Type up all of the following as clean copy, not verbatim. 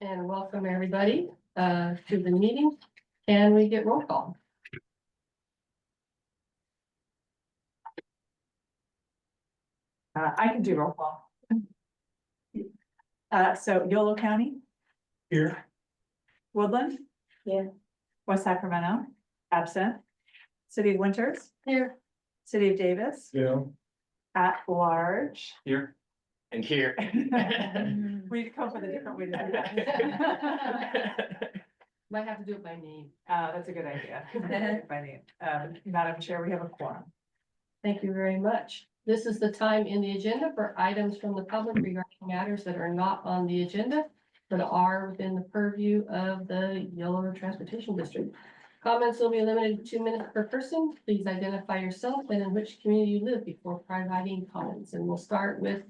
And welcome everybody to the meeting. Can we get roll call? I can do roll call. So Yolo County, Here. Woodland. Yeah. West Sacramento, absent. City of Winters, Here. City of Davis, Yeah. at large. Here. And here. We need to come up with a different way to do that. Might have to do it by name. That's a good idea. By name. Madam Chair, we have a quorum. Thank you very much. This is the time in the agenda for items from the public regarding matters that are not on the agenda, but are within the purview of the Yolo Transportation District. Comments will be limited to 2 minutes per person. Please identify yourself and in which community you live before providing comments. And we'll start with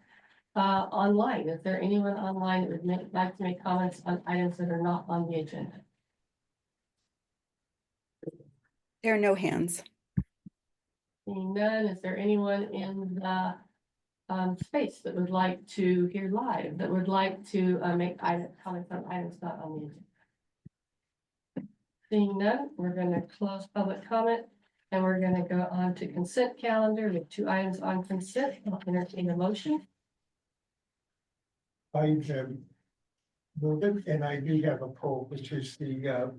online. Is there anyone online that would like to make comments on items that are not on the agenda? There are no hands. Seeing none, is there anyone in the space that would like to hear live, that would like to make comments on items not on the agenda? Seeing none, we're going to close public comment and we're going to go on to consent calendar with 2 items on consent. I'll entertain a motion. I move it, and I do have a poll, which is the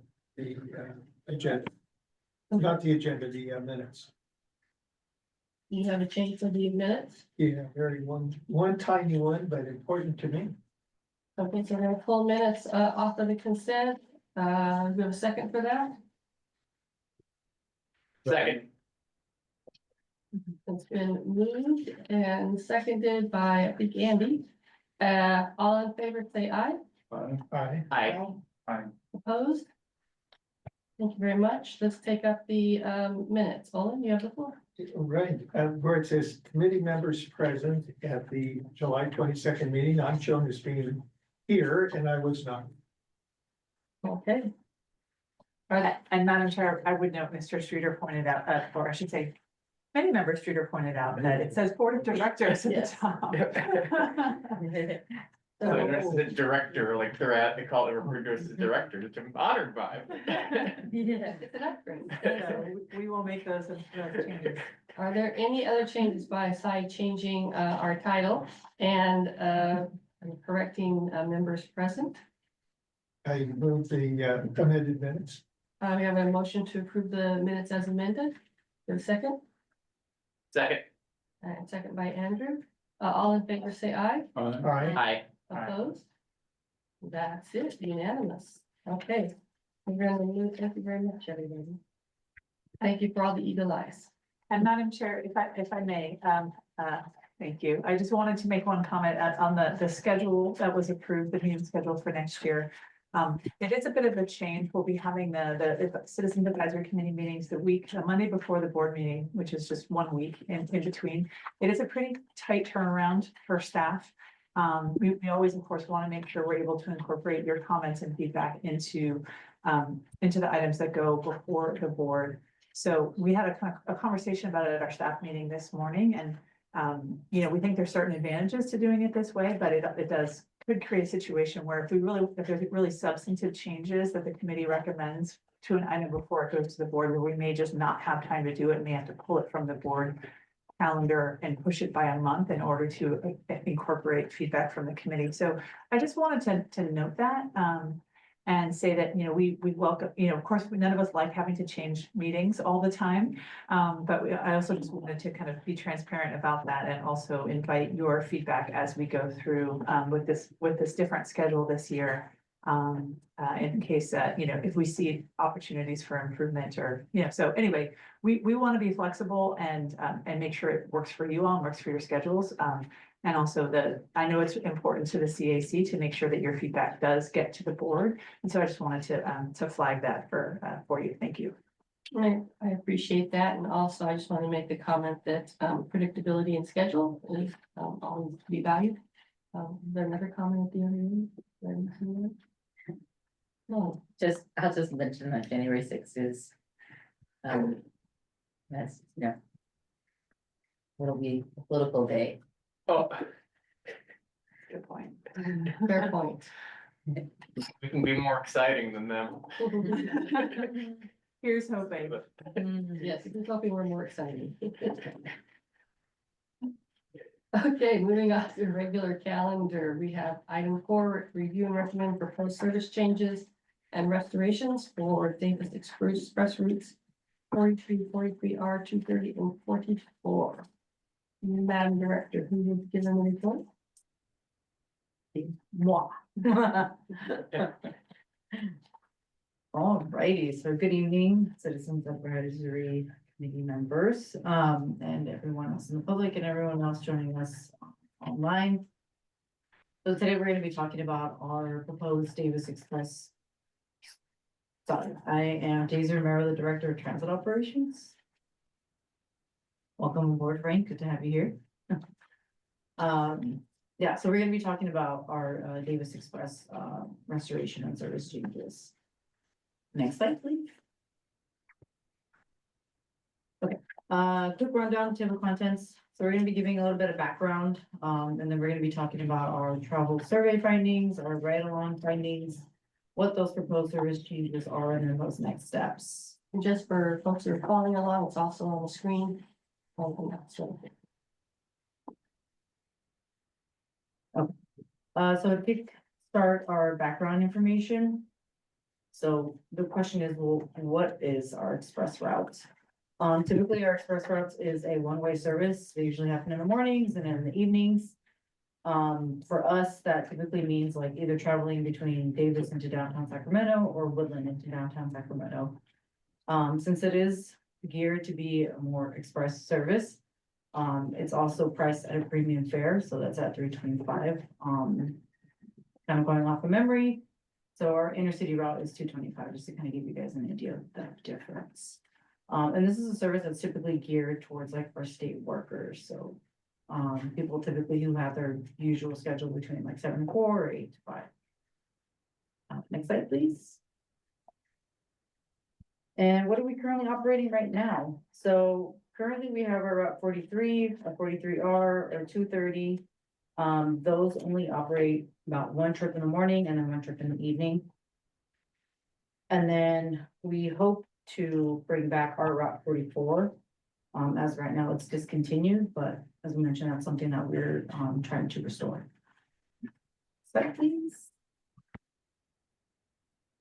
agenda. Not the agenda, the minutes. You have a change for the minutes. Yeah, very one tiny one, but important to me. Okay, so we're going to pull minutes off of the consent. Do we have a second for that? Second. It's been moved and seconded by, I think, Andy. All in favor, say aye. Aye. Aye. Opposed? Thank you very much. Let's take up the minutes. Olin, you have the floor. Right, where it says committee members present at the July 22nd meeting, I'm shown as being here, and I was not. Okay. And Madam Chair, I would note, Mr. Streeter pointed out, or I should say, many members Streeter pointed out that it says Board of Directors at the Yes. top. So there's the director, like they call it, referred to as the director, which I'm honored by. Yeah, it's an upgrade. So we will make those changes. Are there any other changes besides changing our title and correcting members present? I moved the amended minutes. We have a motion to approve the minutes as amended. For a second, Second. and second by Andrew. All in favor, say aye. Aye. Aye. Opposed? That's it, unanimous. Okay. We're gonna move, thank you very much, everybody. Thank you for all the eagle eyes. And Madam Chair, if I may, thank you. I just wanted to make one comment on the schedule that was approved, the meeting schedule for next year. It is a bit of a change. We'll be having the Citizens Advisory Committee meetings the Monday before the board meeting, which is just 1 week in between. It is a pretty tight turnaround for staff. We always, of course, want to make sure we're able to incorporate your comments and feedback into the items that go before the board. So we had a conversation about it at our staff meeting this morning, and we think there's certain advantages to doing it this way, but it could create a situation where if there's really substantive changes that the committee recommends to an item before it goes to the board, where we may just not have time to do it and may have to pull it from the board calendar and push it by a month in order to incorporate feedback from the committee. So I just wanted to note that and say that, we welcome, of course, none of us like having to change meetings all the time. But I also just wanted to kind of be transparent about that and also invite your feedback as we go through with this different schedule this year. In case that, if we see opportunities for improvement or, so anyway, we want to be flexible and make sure it works for you all and works for your schedules. And also I know it's important to the CAC to make sure that your feedback does get to the board. And so I just wanted to flag that for you. Thank you. I appreciate that. And also I just want to make the comment that predictability and schedule is always to be valued. Is there another comment at the end? No. I'll just mention that January 6th is, that's, it'll be a political day. Oh. Good point. Fair point. We can be more exciting than them. Here's hoping. Yes, it's something we're more excited. Okay, moving on to the regular calendar, we have item 4, review and recommend proposed service changes and restorations for Davis Express routes 43, 43R, 230, and 44. Madam Director, who would give them the report? Moi. Alrighty, so good evening, citizens of advisory committee members, and everyone else in the public and everyone else joining us online. So today we're gonna be talking about our proposed Davis Express. Sorry, I am Daisy Romero, the Director of Transit Operations. Welcome aboard, Frank, good to have you here. Yeah, so we're gonna be talking about our Davis Express restoration and service changes. Next slide, please. Okay, quick rundown, table of contents. So we're gonna be giving a little bit of background, and then we're gonna be talking about our travel survey findings, our ride-along findings, what those proposed service changes are, and then those next steps. And just for folks who are following along, it's also on the screen. So So to kick start our background information. So the question is, well, what is our express route? Typically our express routes is a one-way service. They usually happen in the mornings and in the evenings. For us, that typically means like either traveling between Davis into downtown Sacramento or Woodland into downtown Sacramento. Since it is geared to be a more express service, it's also priced at a premium fare, so that's at $325. Kind of going off of memory. So our inner city route is $225, just to kind of give you guys an idea of the difference. And this is a service that's typically geared towards like our state workers, so. People typically who have their usual schedule between like 7 to 4 or 8 to 5. Next slide, please. And what are we currently operating right now? So currently we have our Route 43, a 43R, or 230. Those only operate about one trip in the morning and then one trip in the evening. And then we hope to bring back our Route 44. As right now it's discontinued, but as we mentioned, that's something that we're trying to restore. Slide, please.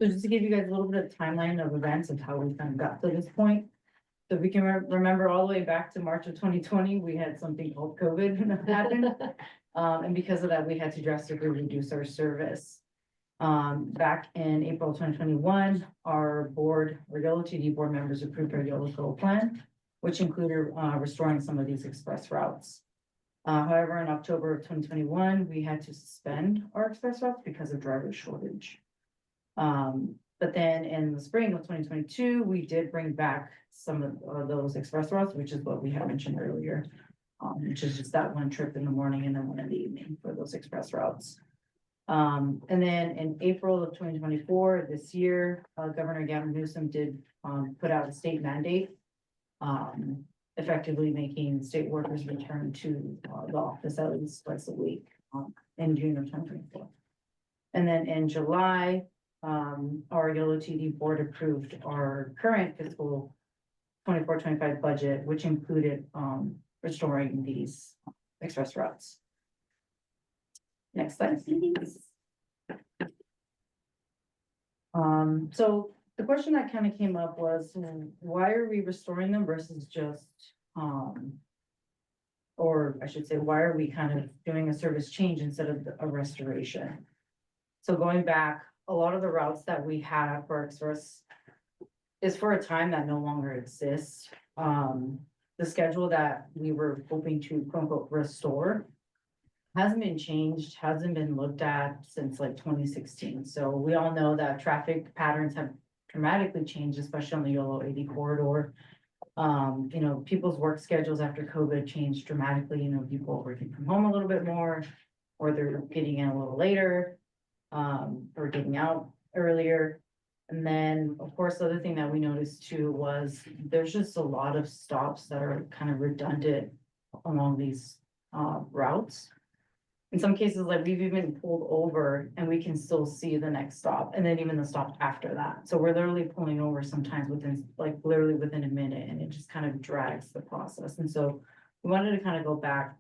So just to give you guys a little bit of timeline of events of how we kind of got to this point. So if we can remember all the way back to March of 2020, we had something called COVID happen. And because of that, we had to drastically reduce our service. Back in April 2021, our YoloTD board members approved our Yolo plan, which included restoring some of these express routes. However, in October of 2021, we had to suspend our express routes because of driver shortage. But then in the spring of 2022, we did bring back some of those express routes, which is what we had mentioned earlier, which is just that one trip in the morning and then one in the evening for those express routes. And then in April of 2024, this year, Governor Gavin Newsom did put out a state mandate, effectively making state workers return to the office at least twice a week in June of 2024. And then in July, our YoloTD board approved our current fiscal 24-25 budget, which included restoring these express routes. Next slide, please. So the question that kind of came up was, why are we restoring them versus just, or I should say, why are we kind of doing a service change instead of a restoration? So going back, a lot of the routes that we have for express is for a time that no longer exists. The schedule that we were hoping to quote unquote restore hasn't been changed, hasn't been looked at since like 2016. So we all know that traffic patterns have dramatically changed, especially on the Yolo 80 corridor. You know, people's work schedules after COVID changed dramatically. You know, people are working from home a little bit more, or they're getting in a little later, or getting out earlier. And then, of course, the other thing that we noticed too was there's just a lot of stops that are kind of redundant along these routes. In some cases, like we've even pulled over and we can still see the next stop and then even the stop after that. So we're literally pulling over sometimes within, like literally within a minute, and it just kind of drags the process. And so we wanted to kind of go back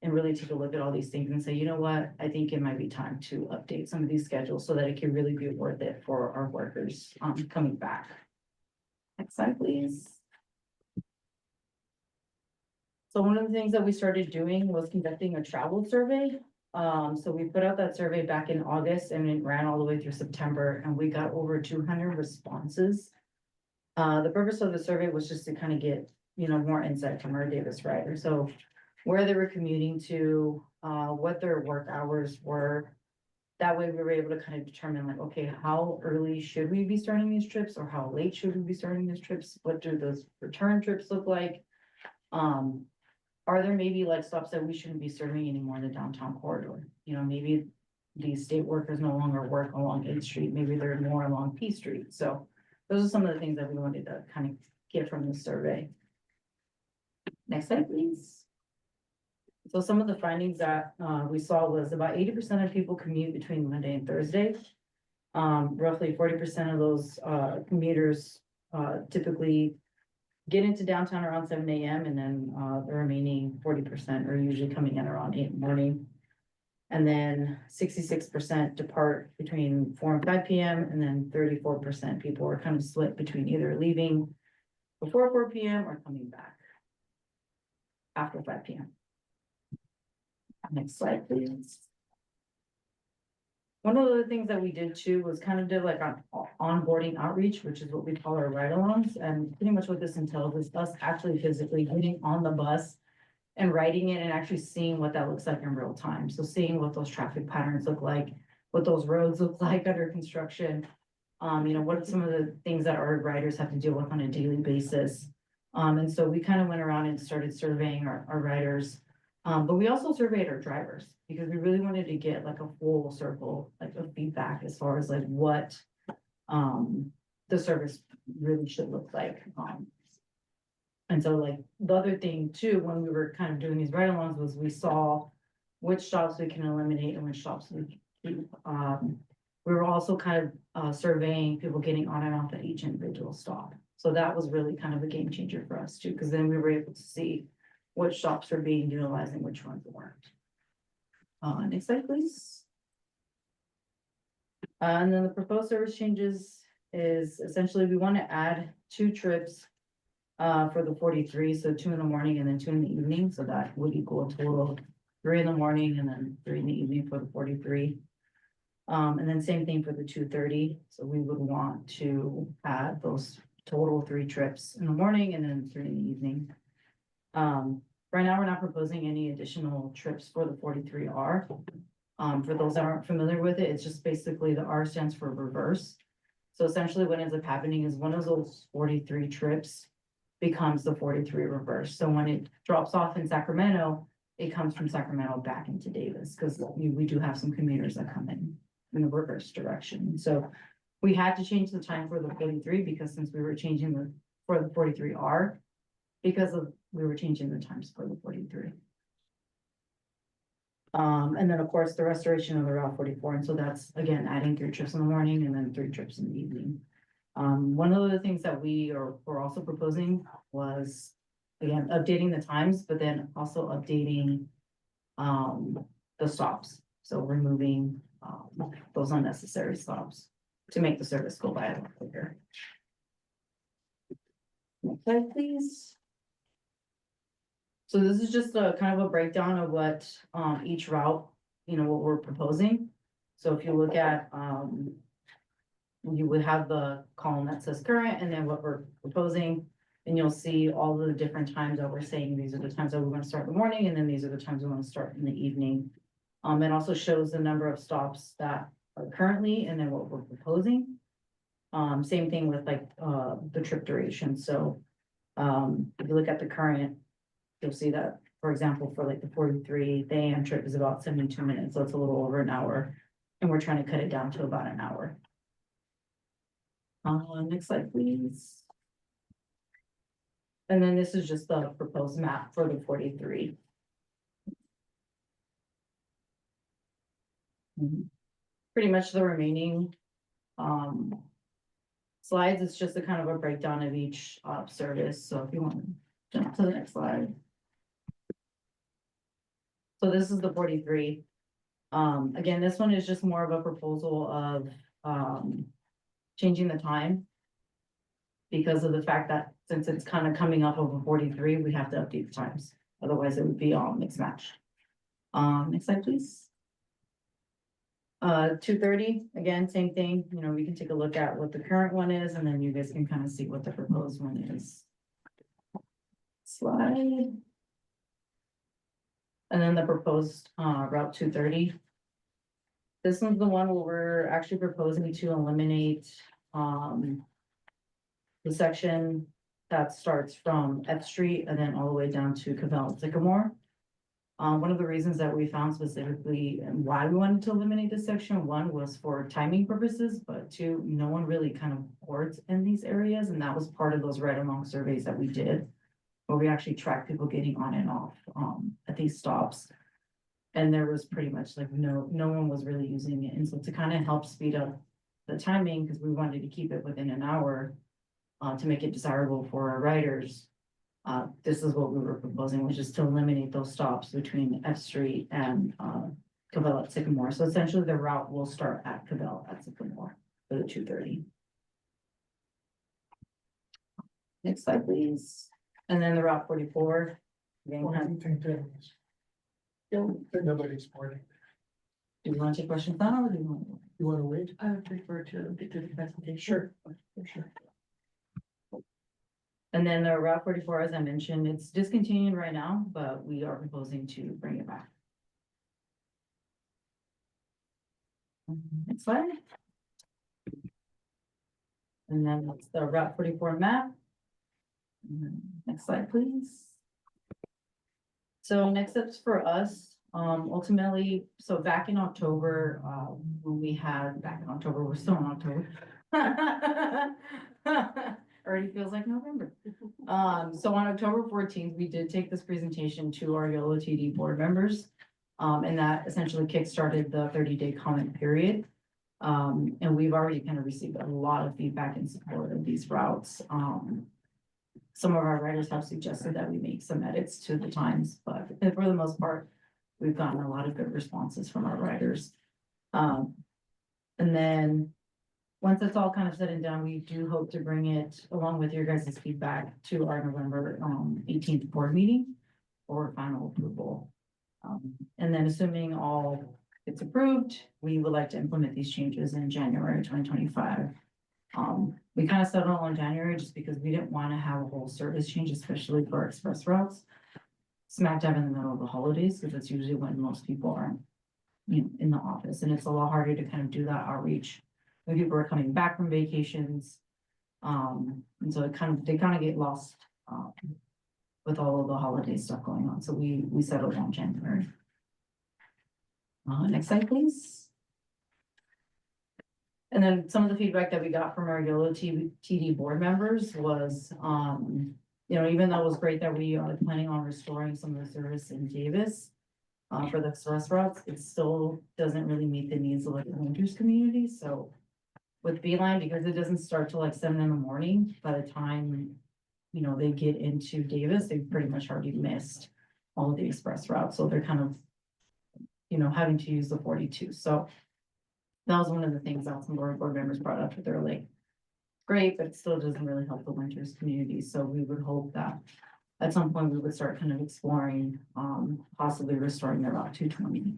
and really take a look at all these things and say, you know what, I think it might be time to update some of these schedules so that it can really be worth it for our workers coming back. Next slide, please. So one of the things that we started doing was conducting a travel survey. So we put out that survey back in August and it ran all the way through September, and we got over 200 responses. The purpose of the survey was just to kind of get, you know, more insight from our Davis riders. So where they were commuting to, what their work hours were. That way we were able to kind of determine like, okay, how early should we be starting these trips, or how late should we be starting these trips? What do those return trips look like? Are there maybe like stops that we shouldn't be serving anymore in the downtown corridor? You know, maybe these state workers no longer work along 8th Street, maybe they're more along P Street. So those are some of the things that we wanted to kind of get from the survey. Next slide, please. So some of the findings that we saw was about 80% of people commute between Monday and Thursday. Roughly 40% of those commuters typically get into downtown around 7 AM, and then the remaining 40% are usually coming in around 8 in the morning. And then 66% depart between 4 and 5 PM, and then 34% people are kind of split between either leaving before 4 PM or coming back after 5 PM. Next slide, please. One of the things that we did too was kind of did like an onboarding outreach, which is what we call our ride-alongs. And pretty much what this entails is us actually physically getting on the bus and riding it and actually seeing what that looks like in real time. So seeing what those traffic patterns look like, what those roads look like under construction. You know, what some of the things that our riders have to deal with on a daily basis. And so we kind of went around and started surveying our riders. But we also surveyed our drivers because we really wanted to get like a full circle, like of feedback as far as like what the service really should look like. And so like the other thing too, when we were kind of doing these ride-alongs was we saw which stops we can eliminate and which stops we can keep. We were also kind of surveying people getting on and off at each individual stop. So that was really kind of a game changer for us too, because then we were able to see which shops are being utilized and which ones weren't. Next slide, please. And then the proposed service changes is essentially we want to add 2 trips for the 43, so 2 in the morning and then 2 in the evening, so that would equal a total of 3 in the morning and then 3 in the evening for the 43. And then same thing for the 2:30, so we would want to add those total 3 trips in the morning and then 3 in the evening. Right now, we're not proposing any additional trips for the 43R. For those that aren't familiar with it, it's just basically the R stands for reverse. So essentially what ends up happening is one of those 43 trips becomes the 43 reverse. So when it drops off in Sacramento, it comes from Sacramento back into Davis, because we do have some commuters that come in the reverse direction. So we had to change the time for the 43 because since we were changing for the 43R, we were changing the times for the 43. And then of course the restoration of the Route 44. And so that's again, adding 3 trips in the morning and then 3 trips in the evening. One of the things that were also proposing was, again, updating the times, but then also updating the stops. So removing those unnecessary stops to make the service go by a lot quicker. Next slide, please. So this is just a kind of a breakdown of what each route, you know, what we're proposing. So if you look at, you would have the column that says current and then what we're proposing. And you'll see all the different times that we're saying these are the times that we want to start in the morning, and then these are the times we want to start in the evening. It also shows the number of stops that are currently and then what we're proposing. Same thing with like the trip duration. So if you look at the current, you'll see that, for example, for like the 43, the AM trip is about 72 minutes, so it's a little over an hour. And we're trying to cut it down to about an hour. Next slide, please. And then this is just the proposed map for the 43. Pretty much the remaining, slides, it's just a kind of a breakdown of each, service, so if you want to jump to the next slide. So this is the 43. Again, this one is just more of a proposal of, changing the time. Because of the fact that since it's kind of coming off of a 43, we have to update the times, otherwise it would be all mixed match. Next slide, please. 230, again, same thing, you know, we can take a look at what the current one is, and then you guys can kind of see what the proposed one is. Slide. And then the proposed, Route 230. This one's the one where we're actually proposing to eliminate, the section that starts from F Street and then all the way down to Cavell and Sycamore. One of the reasons that we found specifically and why we wanted to eliminate this section, one was for timing purposes, but two, no one really kind of boards in these areas, and that was part of those ride-along surveys that we did, where we actually tracked people getting on and off, at these stops. And there was pretty much like no one was really using it, and so to kind of help speed up the timing, because we wanted to keep it within an hour, to make it desirable for our riders. This is what we were proposing, which is to eliminate those stops between F Street and Cavell at Sycamore. So essentially the route will start at Cavell at Sycamore for the 230. Next slide, please. And then the Route 44. Again, What do you think that is? That nobody's supporting. do you want to take questions now or do you want? You wanna wait? I would prefer to get to the presentation. Sure. Sure. And then the Route 44, as I mentioned, it's discontinued right now, but we are proposing to bring it back. Next slide. And then that's the Route 44 map. And then next slide, please. So next steps for us, ultimately, so back in October, when we had, back in October, we're still in October. Already feels like November. So on October 14th, we did take this presentation to our YoloTD board members. And that essentially kickstarted the 30-day comment period. And we've already kind of received a lot of feedback in support of these routes. Some of our writers have suggested that we make some edits to the times, but for the most part, we've gotten a lot of good responses from our writers. And then once it's all kind of said and done, we do hope to bring it along with your guys' feedback to our November 18th board meeting for final approval. And then assuming all gets approved, we would like to implement these changes in January 2025. We kind of settled on January just because we didn't want to have a whole service change, especially for express routes. Smack dab in the middle of the holidays, because that's usually when most people are, you know, in the office, and it's a lot harder to kind of do that outreach when people are coming back from vacations. And so they kind of get lost, with all of the holiday stuff going on. So we settled on January. Next slide, please. And then some of the feedback that we got from our YoloTD board members was, you know, even though it was great that we are planning on restoring some of the service in Davis, for the express routes, it still doesn't really meet the needs of like the Winters community. So with Beeline, because it doesn't start till like 7 in the morning, by the time, you know, they get into Davis, they've pretty much already missed all of the express routes. So they're kind of, you know, having to use the 42. So that was one of the things that some of our board members brought up, that they're like, great, but it still doesn't really help the Winters community. So we would hope that at some point we would start kind of exploring, possibly restoring the Route 220.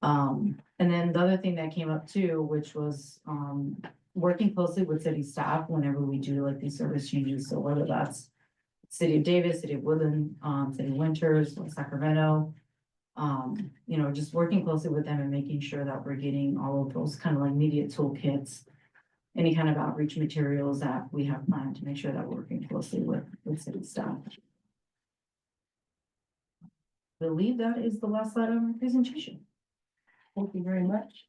And then the other thing that came up too, which was, working closely with city staff whenever we do like these service changes. So whether that's City of Davis, City of Woodland, City of Winters, or Sacramento, you know, just working closely with them and making sure that we're getting all of those kind of like immediate toolkits, any kind of outreach materials that we have planned to make sure that we're working closely with city staff. I believe that is the last slide of my presentation. Thank you very much.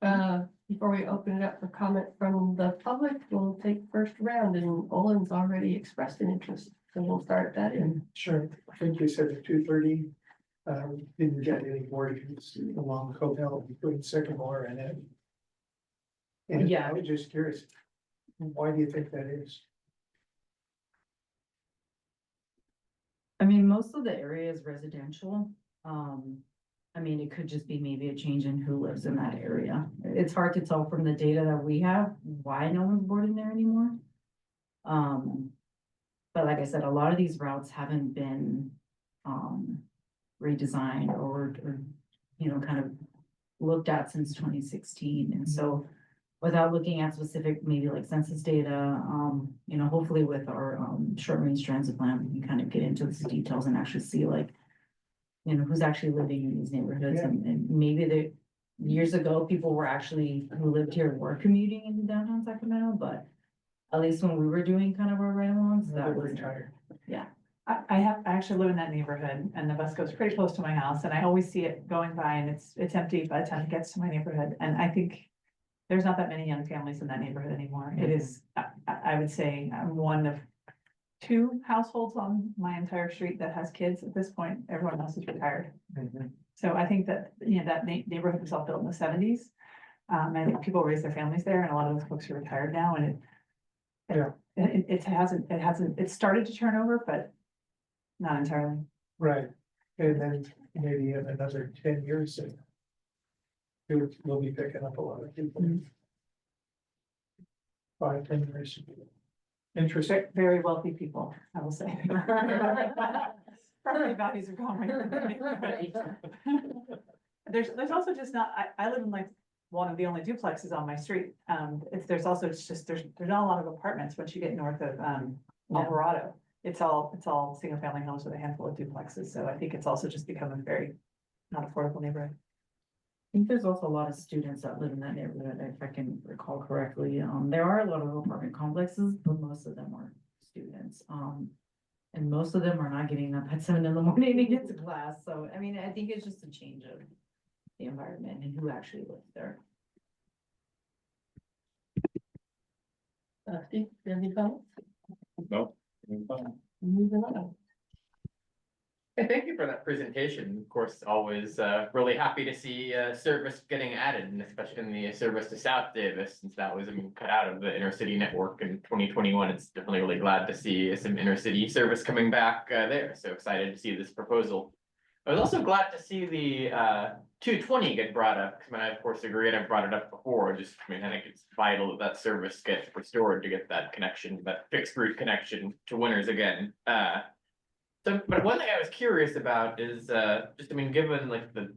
Before we open it up for comment from the public, we'll take first round, and Olin's already expressed an interest, so we'll start that in. Sure, I think you said at 2:30. didn't get any boardings along Copel between Sycamore and it. And Yeah. I was just curious, why do you think that is? I mean, most of the area is residential. I mean, it could just be maybe a change in who lives in that area. It's hard to tell from the data that we have why no one's boarding there anymore. But like I said, a lot of these routes haven't been, redesigned or, you know, kind of looked at since 2016. And so without looking at specific, maybe like census data, you know, hopefully with our, short range transit plan, we can kind of get into these details and actually see like, you know, who's actually living in these neighborhoods Yeah. and maybe the years ago, people were actually, who lived here were commuting into downtown Sacramento, but at least when we were doing kind of our ride-alongs, They that were was. retired. I actually live in that neighborhood and the bus goes pretty close to my house and I always see it going by and it's empty by the time it gets to my neighborhood. And I think there's not that many young families in that neighborhood anymore. It is, I would say I'm one of two households on my entire street that has kids at this point. Everyone else is retired. So I think that, you know, that neighborhood was all built in the seventies. And I think people raise their families there and a lot of those folks are retired now and it hasn't, it started to turn over, but not entirely. Right, and then maybe in another 10 years. We'll be picking up a lot of people. 5, 10 years. Interesting. Very wealthy people, I will say. Property values are going. There's also just not, I live in like one of the only duplexes on my street. There's also, there's not a lot of apartments once you get north of, Alvarado. It's all single family homes with a handful of duplexes. So I think it's also just become a very not affordable neighborhood. I think there's also a lot of students that live in that neighborhood, if I can recall correctly. There are a lot of apartment complexes, but most of them are students. And most of them are not getting up at 7 in the morning to get to class. So, I mean, I think it's just a change of the environment and who actually lives there. Steve, do you have any comments? No. Moving on. Hey, thank you for that presentation. Of course, always really happy to see service getting added, and especially in the service to South Davis, since that was, I mean, cut out of the inner city network in 2021. It's definitely really glad to see some inner city service coming back there. So excited to see this proposal. I was also glad to see the 220 get brought up, because I of course agree, and I've brought it up before. Just, I mean, I think it's vital that service gets restored to get that connection, that fixed route connection to Winners again. So, but one thing I was curious about is just, I mean, given like the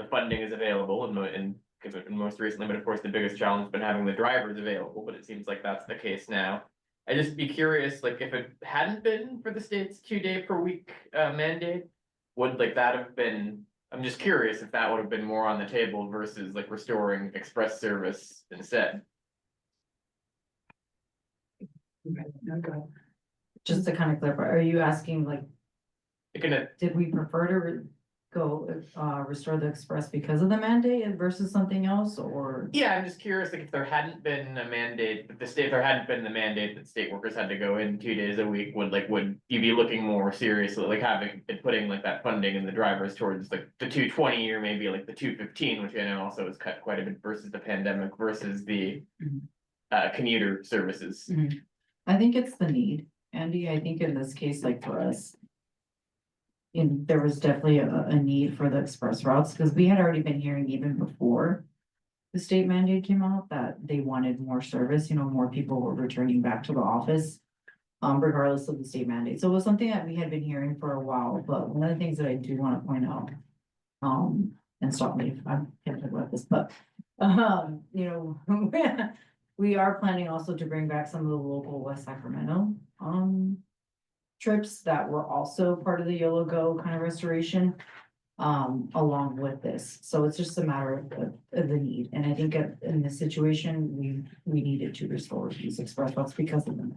funding is available and given most recently, but of course the biggest challenge has been having the drivers available, but it seems like that's the case now. I'd just be curious, like if it hadn't been for the state's 2-day per week mandate, would like that have been, I'm just curious if that would have been more on the table versus like restoring express service instead. Just to kind of clarify, are you asking like, did we prefer to restore the express because of the mandate versus something else, or? Yeah, I'm just curious, like if there hadn't been a mandate, if there hadn't been the mandate that state workers had to go in 2 days a week, would you be looking more seriously, like putting like that funding and the drivers towards like the 220 or maybe like the 215, which I know also is cut quite a bit versus the pandemic versus the commuter services? I think it's the need, Andy. I think in this case, like for us, there was definitely a need for the express routes, because we had already been hearing even before the state mandate came out that they wanted more service, more people were returning back to the office, regardless of the state mandate. So it was something that we had been hearing for a while, but one of the things that I do want to point out, and stop me if I can't talk about this, but, we are planning also to bring back some of the local West Sacramento, trips that were also part of the Yolo Go kind of restoration, along with this. So it's just a matter of the need. And I think in this situation, we needed to restore these express routes because of them.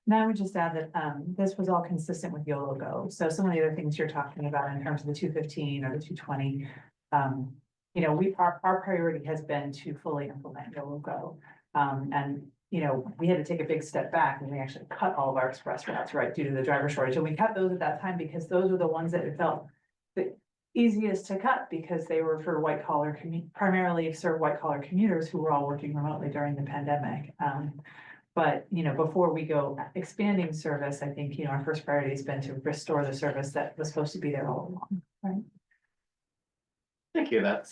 Now I would just add that this was all consistent with Yolo Go. So some of the other things you're talking about in terms of the 215 or the 220, our priority has been to fully implement Yolo Go. And we had to take a big step back and we actually cut all of our express routes, right, due to the driver shortage. And we cut those at that time because those were the ones that it felt the easiest to cut because they were for white collar primarily serve white collar commuters who were all working remotely during the pandemic. But, you know, before we go expanding service, I think, you know, our first priority has been to restore the service that was supposed to be there all along, right? Thank you, that's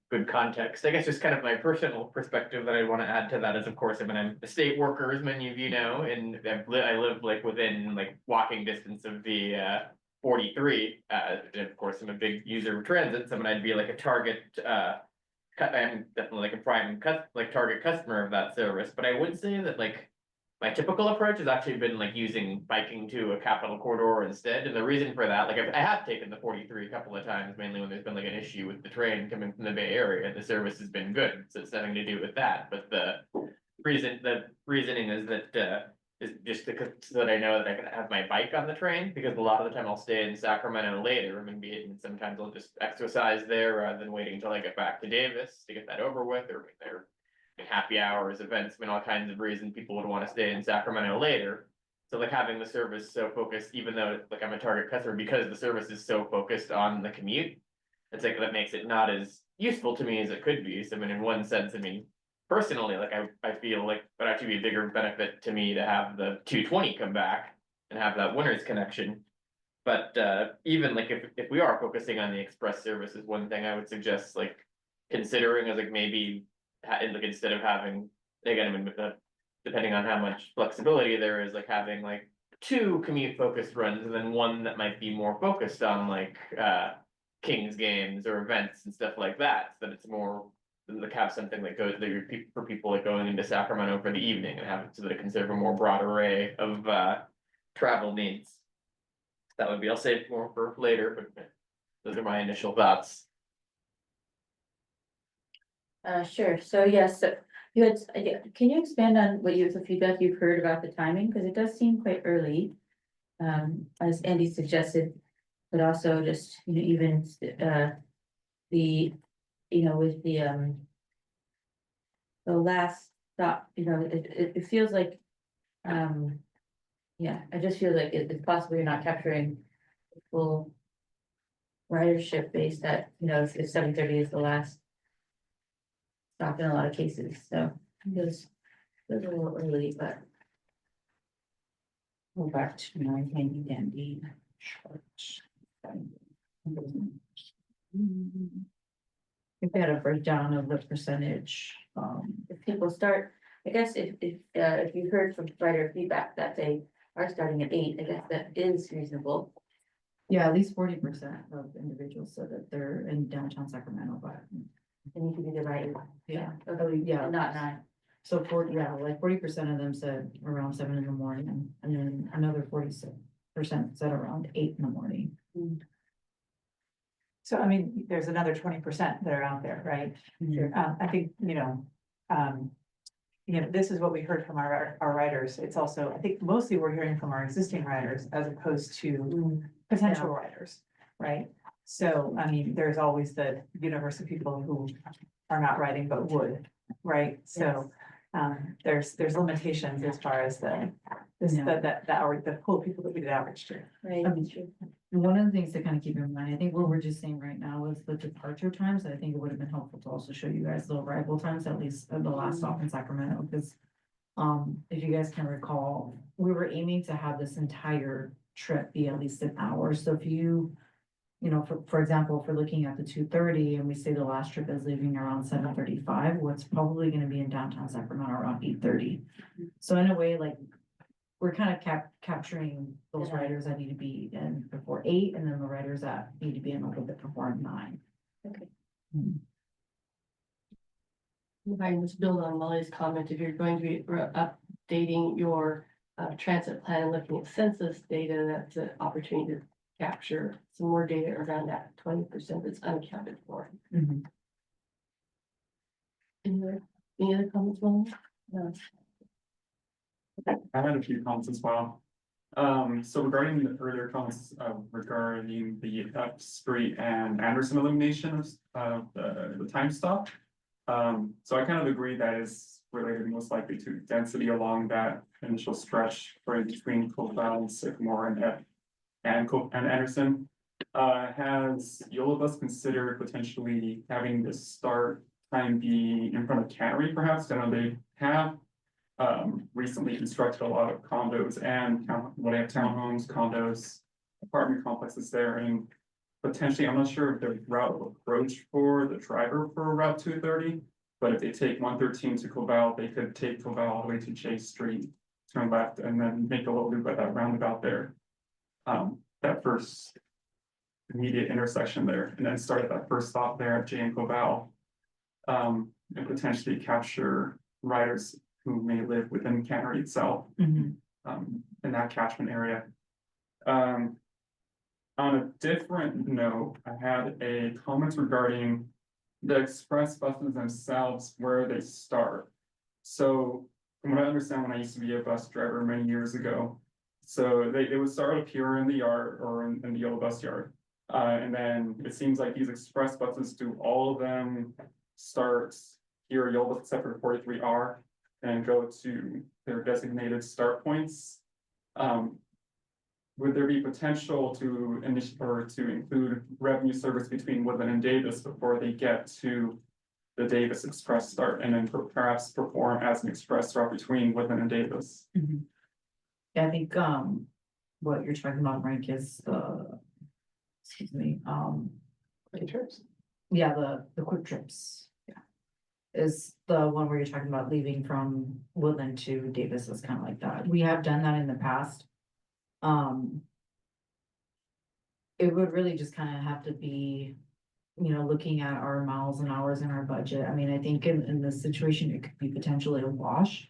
good context. I guess just kind of my personal perspective that I want to add to that is, of course, I mean, I'm a state worker, as many of you know, and I live like within like walking distance of the 43. And of course, I'm a big user of transit, so I'd be like a target I'm definitely like a prime target customer of that service, but I would say that like my typical approach has actually been like using biking to a capital corridor instead, and the reason for that, like I have taken the 43 a couple of times, mainly when there's been like an issue with the train coming from the Bay Area. The service has been good, so it's nothing to do with that, but the reasoning is that is just because so that I know that I can have my bike on the train, because a lot of the time I'll stay in Sacramento later, and sometimes I'll just exercise there rather than waiting until I get back to Davis to get that over with, or when they're in happy hours, events, I mean, all kinds of reasons people would want to stay in Sacramento later. So like having the service so focused, even though like I'm a target customer, because the service is so focused on the commute, it's like that makes it not as useful to me as it could be. So I mean, in one sense, I mean, personally, like I feel like it'd actually be a bigger benefit to me to have the 220 come back and have that winter's connection. But even like if we are focusing on the express service, is one thing I would suggest like considering as like maybe like instead of having, again, I mean, depending on how much flexibility there is, like having like 2 commute focused runs and then one that might be more focused on like Kings games or events and stuff like that, so that it's more like have something that goes for people like going into Sacramento for the evening, and have it so that it can serve a more broad array of travel needs. That would be, I'll save more for later, but those are my initial thoughts. Sure, so yes, so you had, can you expand on what the feedback you've heard about the timing, because it does seem quite early. As Andy suggested, but also just, you know, even with the last stop, you know, it feels like, yeah, I just feel like it's possible you're not capturing full ridership based at, you know, if 7:30 is the last stop in a lot of cases, so it feels a little early, but. Go back to my handy dandy charts. If they had a breakdown of the percentage, If people start, I guess if you heard from rider feedback that they are starting at 8, I guess that is reasonable. yeah, at least 40% of individuals said that they're in downtown Sacramento, but They need to be the rider. yeah, Okay, yeah. and not 9. So 40% of them said around 7 in the morning, and then another 46% said around 8 in the morning. So I mean, there's another 20% that are out there, right? I think, this is what we heard from our riders. It's also, I think mostly we're hearing from our existing riders as opposed to potential riders, right? So, I mean, there's always the universe of people who are not riding but would, right? So, there's limitations as far as the pool of people that we did outreach to. Right. And one of the things to kind of keep in mind, I think what we're just saying right now is the departure times. I think it would have been helpful to also show you guys the arrival times, at least at the last stop in Sacramento, because if you guys can recall, we were aiming to have this entire trip be at least an hour. So if you know, for example, if we're looking at the 2:30 and we say the last trip is leaving around 7:35, what's probably going to be in downtown Sacramento around 8:30. So in a way, like we're kind of capturing those riders that need to be in before 8, and then the riders that need to be in a little bit before 9. Okay. If I can just build on Molly's comment, if you're going to be updating your transit plan and looking at census data, that's an opportunity to capture some more data around that 20% that's unaccounted for. Any other comments, Molly? No. I had a few comments as well. So regarding the earlier comments regarding the F Street and Anderson elimination of the time stop. So I kind of agree that is related most likely to density along that initial stretch right between Copal and Sycamore and Anderson. Has Yolo Bus considered potentially having the start time be in front of Cannery perhaps? I know they have recently constructed a lot of condos and they have townhomes, condos, apartment complexes there, and potentially, I'm not sure if the route of approach for the driver for Route 230, but if they take 113 to Cobell, they could take Cobell all the way to J Street, turn left, and then make a little loop at that roundabout there. That first immediate intersection there, and then start at that first stop there at J and Cobell. And potentially capture riders who may live within Cannery itself, in that catchment area. On a different note, I had a comment regarding the express buses themselves, where they start. So from what I understand, when I used to be a bus driver many years ago, so they would start up here in the yard or in the Yolo bus yard. And then it seems like these express buses do all of them start here, Yolo, except for 43R, and go to their designated start points. Would there be potential to include revenue service between Woodland and Davis before they get to the Davis Express start, and then perhaps perform as an express route between Woodland and Davis? Yeah, I think, what you're talking about, Frank, is excuse me, Quick trips. yeah, the quick trips. Yeah. Is the one where you're talking about leaving from Woodland to Davis is kind of like that. We have done that in the past. It would really just kind of have to be, looking at our miles and hours in our budget. I mean, I think in this situation, it could be potentially a wash.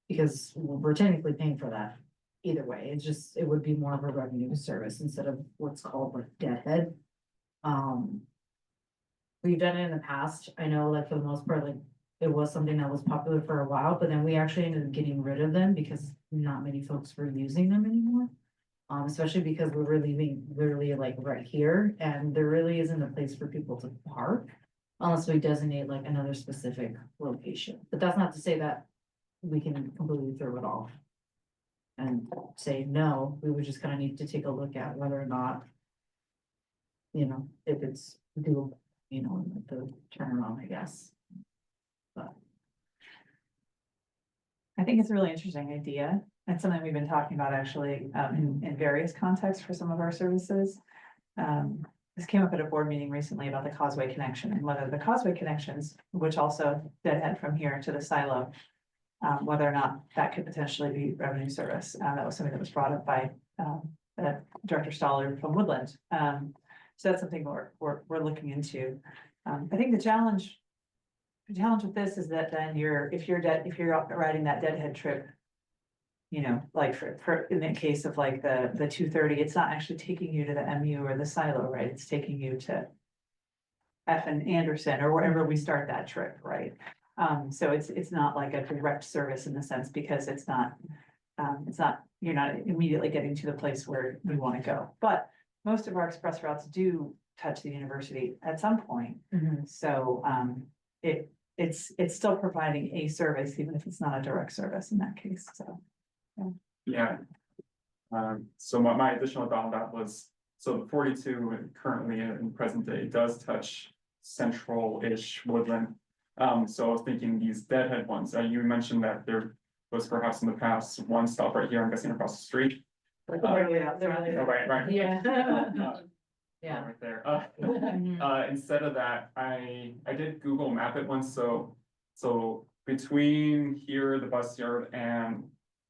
Because we're technically paying for that either way. It's just, it would be more of a revenue service instead of what's called like deadhead. We've done it in the past. I know, like, for the most part, like, it was something that was popular for a while, but then we actually ended up getting rid of them because not many folks were using them anymore. Especially because we were leaving literally like right here, and there really isn't a place for people to park unless we designate like another specific location. But that's not to say that we can completely throw it off and say no. We would just kind of need to take a look at whether or not, if it's doable, the turnaround, I guess. But I think it's a really interesting idea. It's something we've been talking about actually, in various contexts for some of our services. This came up at a board meeting recently about the Causeway Connection, and whether the Causeway connections, which also deadhead from here to the silo, whether or not that could potentially be revenue service. That was something that was brought up by Director Stoller from Woodland. So that's something we're looking into. I think the challenge with this is that then if you're riding that deadhead trip, like for in the case of like the 230, it's not actually taking you to the MU or the silo, right? It's taking you to F and Anderson or wherever we start that trip, right? So it's not like a direct service in the sense, because you're not immediately getting to the place where we want to go. But most of our express routes do touch the university at some point. So it's still providing a service, even if it's not a direct service in that case, so. Yeah. So my additional thought on that was, so the 42 currently in present day does touch central-ish Woodland. So I was thinking these deadhead ones, you mentioned that there was perhaps in the past one stop right here, I'm guessing across the street. Right. Yeah. Yeah. Right there. Instead of that, I did Google map it once, so between here, the bus yard, and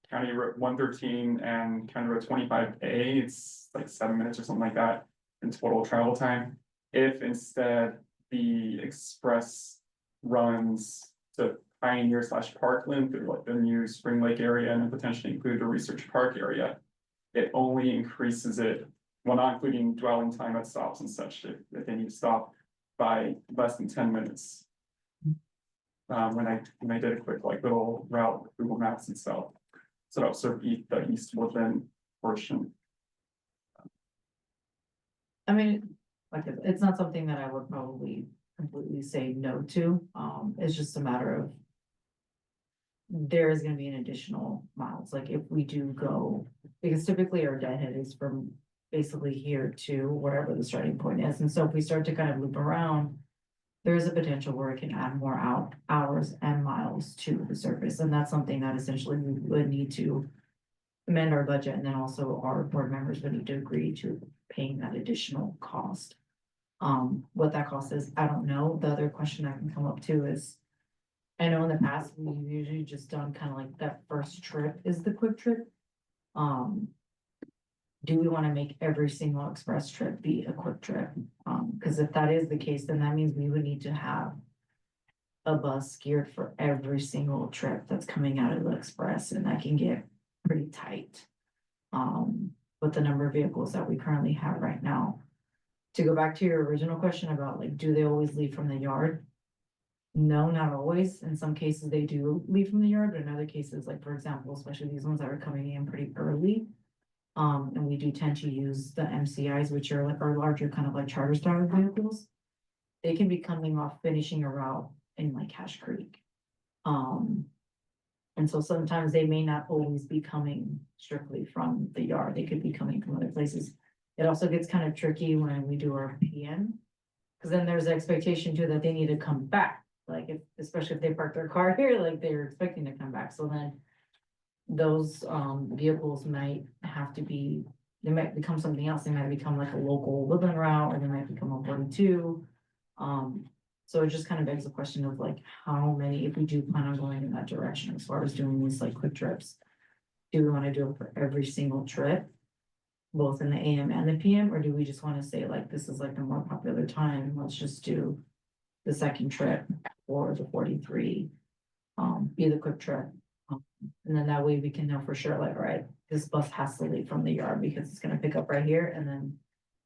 County Road 113 and County Road 25A, it's like 7 minutes or something like that in total travel time. If instead the express runs to Pioneer/Parkland through like the new Spring Lake area and then potentially include the Research Park area, it only increases it, well, not including dwelling time at stops and such, if they need to stop, by less than 10 minutes. When I did a quick like little route with Google Maps itself. So that was sort of the East Woodland portion. I mean, like, it's not something that I would probably completely say no to. It's just a matter of there is gonna be an additional miles, like if we do go, because typically our deadhead is from basically here to wherever the starting point is. And so if we start to kind of loop around, there is a potential where it can add more hours and miles to the service. And that's something that essentially we would need to amend our budget, and then also our board members would need to agree to paying that additional cost. What that cost is, I don't know. The other question that can come up too is, I know in the past, we've usually just done kind of like that first trip is the quick trip. Do we want to make every single express trip be a quick trip? Because if that is the case, then that means we would need to have a bus geared for every single trip that's coming out of the express, and that can get pretty tight. With the number of vehicles that we currently have right now. To go back to your original question about like, do they always leave from the yard? No, not always. In some cases, they do leave from the yard, but in other cases, like for example, especially these ones that are coming in pretty early. And we do tend to use the MCIs, which are like our larger kind of like charter style vehicles. They can be coming off finishing a route in like Cache Creek. And so sometimes they may not always be coming strictly from the yard. They could be coming from other places. It also gets kind of tricky when we do our PM. Cause then there's the expectation too that they need to come back. Like if, especially if they park their car here, like they're expecting to come back. So then those vehicles might have to be, they might become something else. They might become like a local Woodland route, or they might become a 42. So it just kind of begs the question of like, how many, if we do plan on going in that direction, as far as doing these like quick trips, do we want to do it for every single trip, both in the AM and the PM, or do we just want to say like, this is like the more popular time, let's just do the second trip or the 43, be the quick trip. And then that way we can know for sure, like, all right, this bus has to leave from the yard because it's gonna pick up right here and then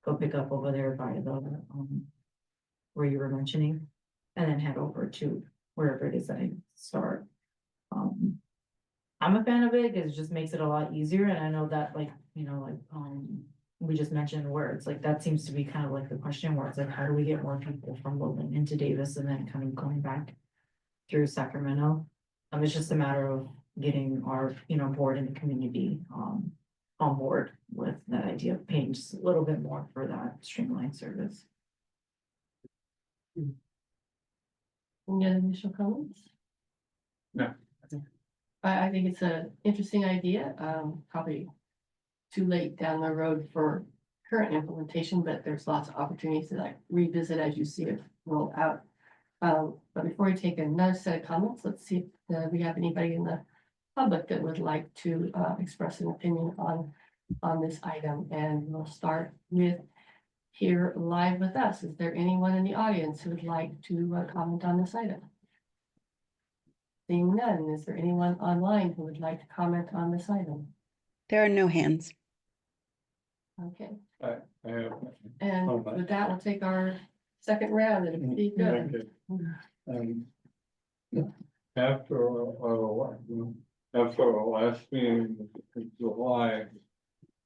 go pick up over there by the, where you were mentioning, and then head over to wherever it is that I start. I'm a fan of it, 'cause it just makes it a lot easier, and I know that like, you know, like, we just mentioned where it's like, that seems to be kind of like the question where it's like, how do we get more people from Woodland into Davis and then kind of going back through Sacramento? It's just a matter of getting our, you know, board and the community, on board with that idea of paying just a little bit more for that streamlined service. Any other initial comments? No. I think it's an interesting idea, probably too late down the road for current implementation, but there's lots of opportunities to like revisit as you see it roll out. But before we take another set of comments, let's see if we have anybody in the public that would like to express an opinion on this item, and we'll start with here live with us. Is there anyone in the audience who would like to comment on this item? Seeing none, is there anyone online who would like to comment on this item? There are no hands. Okay, I have, and with that, we'll take our second round, and it'll be good. after our last meeting in July,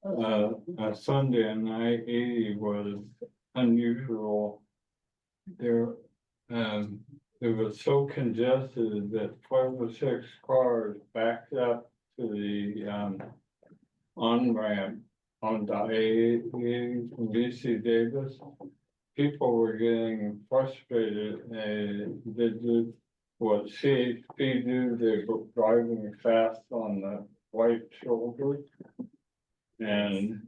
a Sunday on I-80 was unusual. There, it was so congested that 5 or 6 cars backed up to the, on-ramp on the I-80 from BC Davis. People were getting frustrated, and they did what CHP do, they were driving fast on the white shoulder. And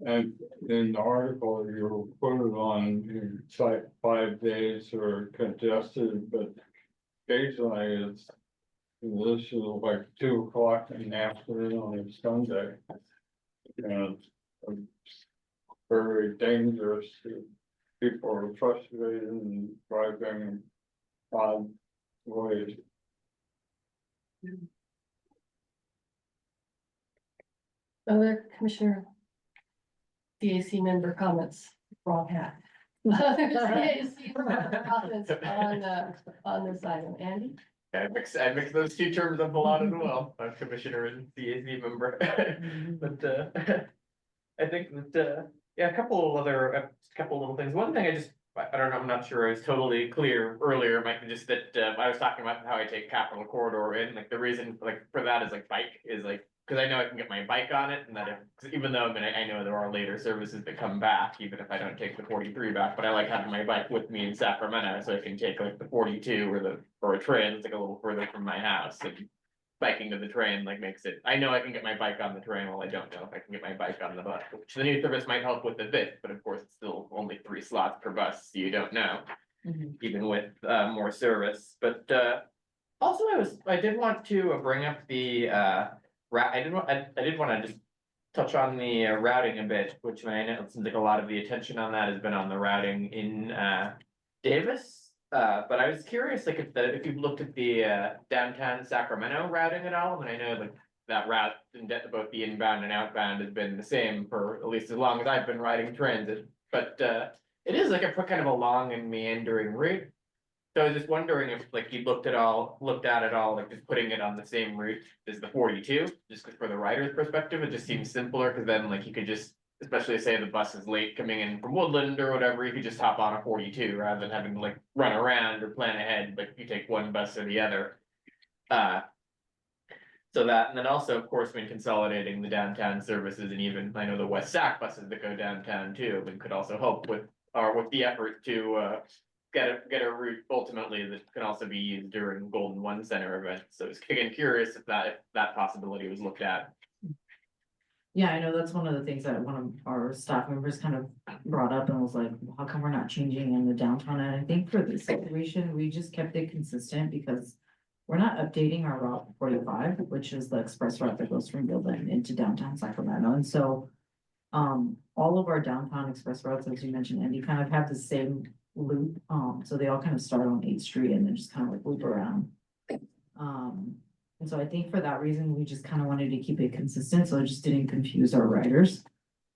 in the article, you put it on, it's like 5 days or congested, but occasionally it's, this is like 2 o'clock in the afternoon on a Sunday. And it's very dangerous. People are frustrated and driving odd ways. Other Commissioner CAC member comments, wrong hat. Other CAC member comments on this item, Andy? I mix those two terms up a lot as well, commissioner and CAC member. But I think that yeah, a couple little things. One thing I don't know, I'm not sure I was totally clear earlier, might be just that I was talking about how I take Capital Corridor in, like the reason like for that is like bike is like cause I know I can get my bike on it and that if, 'cause even though, I mean, I know there are later services that come back, even if I don't take the 43 back, but I like having my bike with me in Sacramento, so I can take like the 42 or a train that's like a little further from my house and. Biking to the train like makes it, I know I can get my bike on the train, well, I don't know if I can get my bike on the bus, which the new service might help with a bit, but of course, it's still only 3 slots per bus, so you don't know. Even with more service, but also I did want to bring up the I did wanna just. Touch on the routing a bit, which I know it seems like a lot of the attention on that has been on the routing in Davis. But I was curious, like if you've looked at the downtown Sacramento routing at all, and I know like that route in both the inbound and outbound has been the same for at least as long as I've been riding transit. But it is like a kind of a long and meandering route. So I was just wondering if like you looked at it all, like just putting it on the same route as the 42, just 'cause for the rider's perspective, it just seems simpler, cause then like you could just. Especially say the bus is late coming in from Woodland or whatever, you could just hop on a 42 rather than having to like run around or plan ahead, but you take one bus or the other. So that, and then also, of course, when consolidating the downtown services and even, I know the West Sac buses that go downtown too, but could also help with the effort to get a route ultimately that can also be used during Golden One Center events. So I was again curious if that possibility was looked at. Yeah, I know that's one of the things that one of our staff members kind of brought up and was like, well, how come we're not changing in the downtown? And I think for this situation, we just kept it consistent because we're not updating our Route 45, which is the express route that goes from Gilbert into downtown Sacramento. And so all of our downtown express routes, as you mentioned, Andy, kind of have the same loop. So they all kind of start on 8th Street and then just kind of like loop around. And so I think for that reason, we just kind of wanted to keep it consistent, so it just didn't confuse our riders.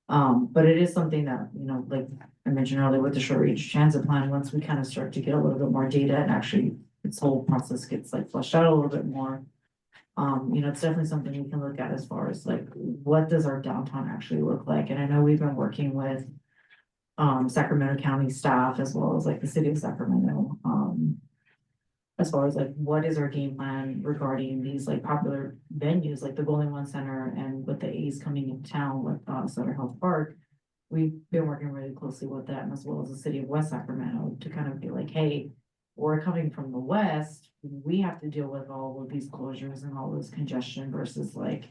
But it is something that, you know, like I mentioned earlier with the short range transit plan, once we kind of start to get a little bit more data and actually this whole process gets like fleshed out a little bit more. You know, it's definitely something we can look at as far as like, what does our downtown actually look like? And I know we've been working with Sacramento County staff as well as like the city of Sacramento. As far as like, what is our game plan regarding these like popular venues, like the Golden One Center and with the A's coming in town with Sutter Health Park. We've been working really closely with them as well as the city of West Sacramento to kind of be like, hey, we're coming from the west, we have to deal with all of these closures and all this congestion versus like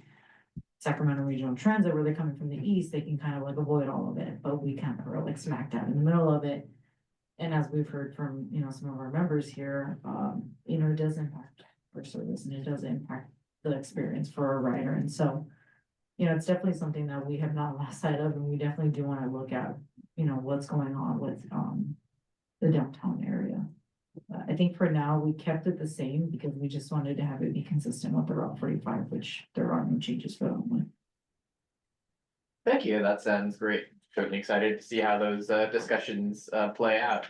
Sacramento Regional Transit, where they're coming from the east, they can kind of like avoid all of it, but we kind of are like smack dab in the middle of it. And as we've heard from, you know, some of our members here, you know, it does impact our service and it does impact the experience for a rider. And so, you know, it's definitely something that we have not lost sight of, and we definitely do want to look at, you know, what's going on with the downtown area. I think for now, we kept it the same because we just wanted to have it be consistent with the Route 45, which there are no changes for that one. Thank you, that sounds great. Certainly excited to see how those discussions play out.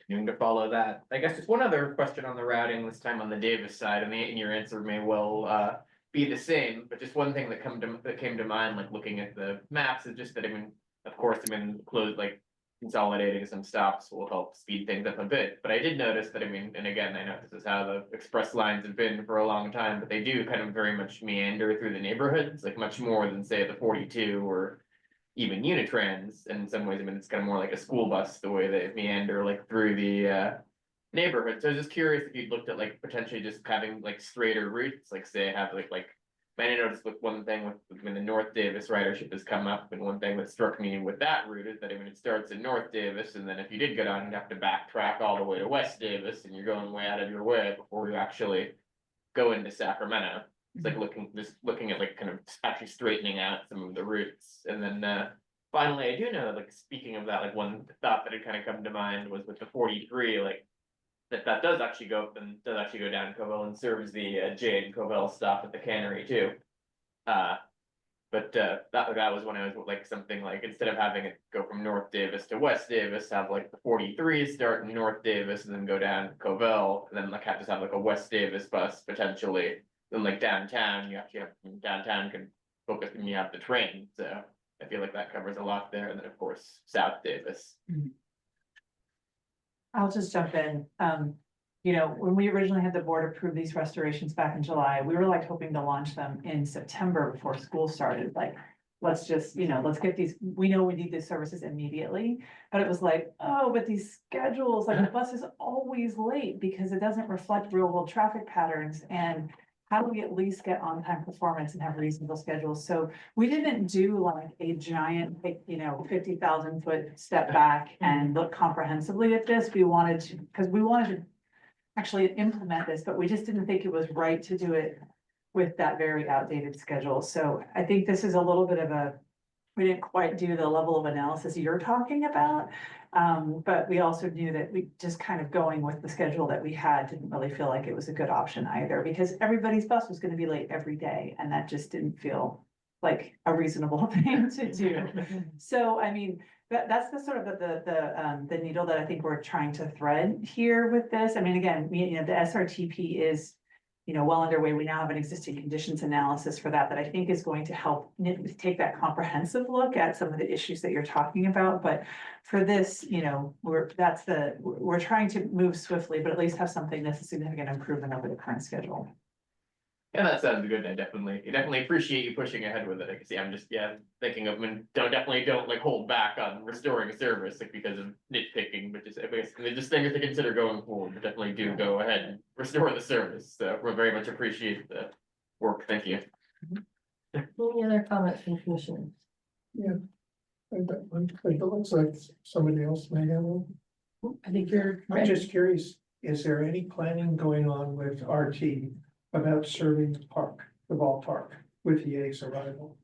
Continuing to follow that. I guess just one other question on the routing, this time on the Davis side, and your answer may well be the same, but just one thing that came to mind, like looking at the maps, is just that, I mean, of course, I mean, like consolidating some stops will help speed things up a bit, but I did notice that, I mean, and again, I know this is how the express lines have been for a long time, but they do kind of very much meander through the neighborhoods, like much more than say the 42 or even Unitrans. And in some ways, I mean, it's kind of more like a school bus, the way they meander like through the neighborhood. So I was just curious if you'd looked at like potentially just having like straighter routes, like say have like I noticed with one thing when the North Davis ridership has come up, and one thing that struck me with that route is that, I mean, it starts in North Davis, and then if you did get on, you'd have to backtrack all the way to West Davis, and you're going way out of your way before you actually go into Sacramento. It's like looking at like kind of actually straightening out some of the routes. And then finally, I do know that, like, speaking of that, like one thought that had kind of come to mind was with the 43, like that does actually go down Covell and serves the Jade Covell stop at the cannery too. But that was when I was like something like, instead of having it go from North Davis to West Davis, have like the 43 start in North Davis and then go down to Covell, and then like have like a West Davis bus potentially. Then like downtown, you actually have downtown can focus and you have the train. So I feel like that covers a lot there. And then of course, South Davis. I'll just jump in. you know, when we originally had the board approve these restorations back in July, we were like hoping to launch them in September before school started, like. Let's just, you know, let's get these, we know we need these services immediately, but it was like, oh, but these schedules, like the bus is always late because it doesn't reflect real world traffic patterns. And how do we at least get on-time performance and have reasonable schedules? So we didn't do like a giant, you know, 50,000 foot step back and look comprehensively at this. We wanted to, because we wanted to actually implement this, but we just didn't think it was right to do it with that very outdated schedule. So I think this is a little bit of a, we didn't quite do the level of analysis you're talking about. But we also knew that we just kind of going with the schedule that we had didn't really feel like it was a good option either, because everybody's bus was gonna be late every day, and that just didn't feel like a reasonable thing to do. So, I mean, that's the sort of the needle that I think we're trying to thread here with this. I mean, again, you know, the SRTP is, you know, well underway. We now have an existing conditions analysis for that I think is going to help take that comprehensive look at some of the issues that you're talking about. But for this, you know, we're trying to move swiftly, but at least have something that's a significant improvement over the current schedule. Yeah, that sounds good. I definitely appreciate you pushing ahead with it. I can see, I'm just, thinking of, and don't like hold back on restoring a service, like because of nitpicking, but just, I guess, they're just things to consider going forward, but definitely do go ahead and restore the service. So we very much appreciate the work. Thank you. Any other comments from commissioners? Yeah. It looks like somebody else may have one. I think you're I'm ready. just curious, is there any planning going on with RT about serving the park, the ballpark, with EA's arrival?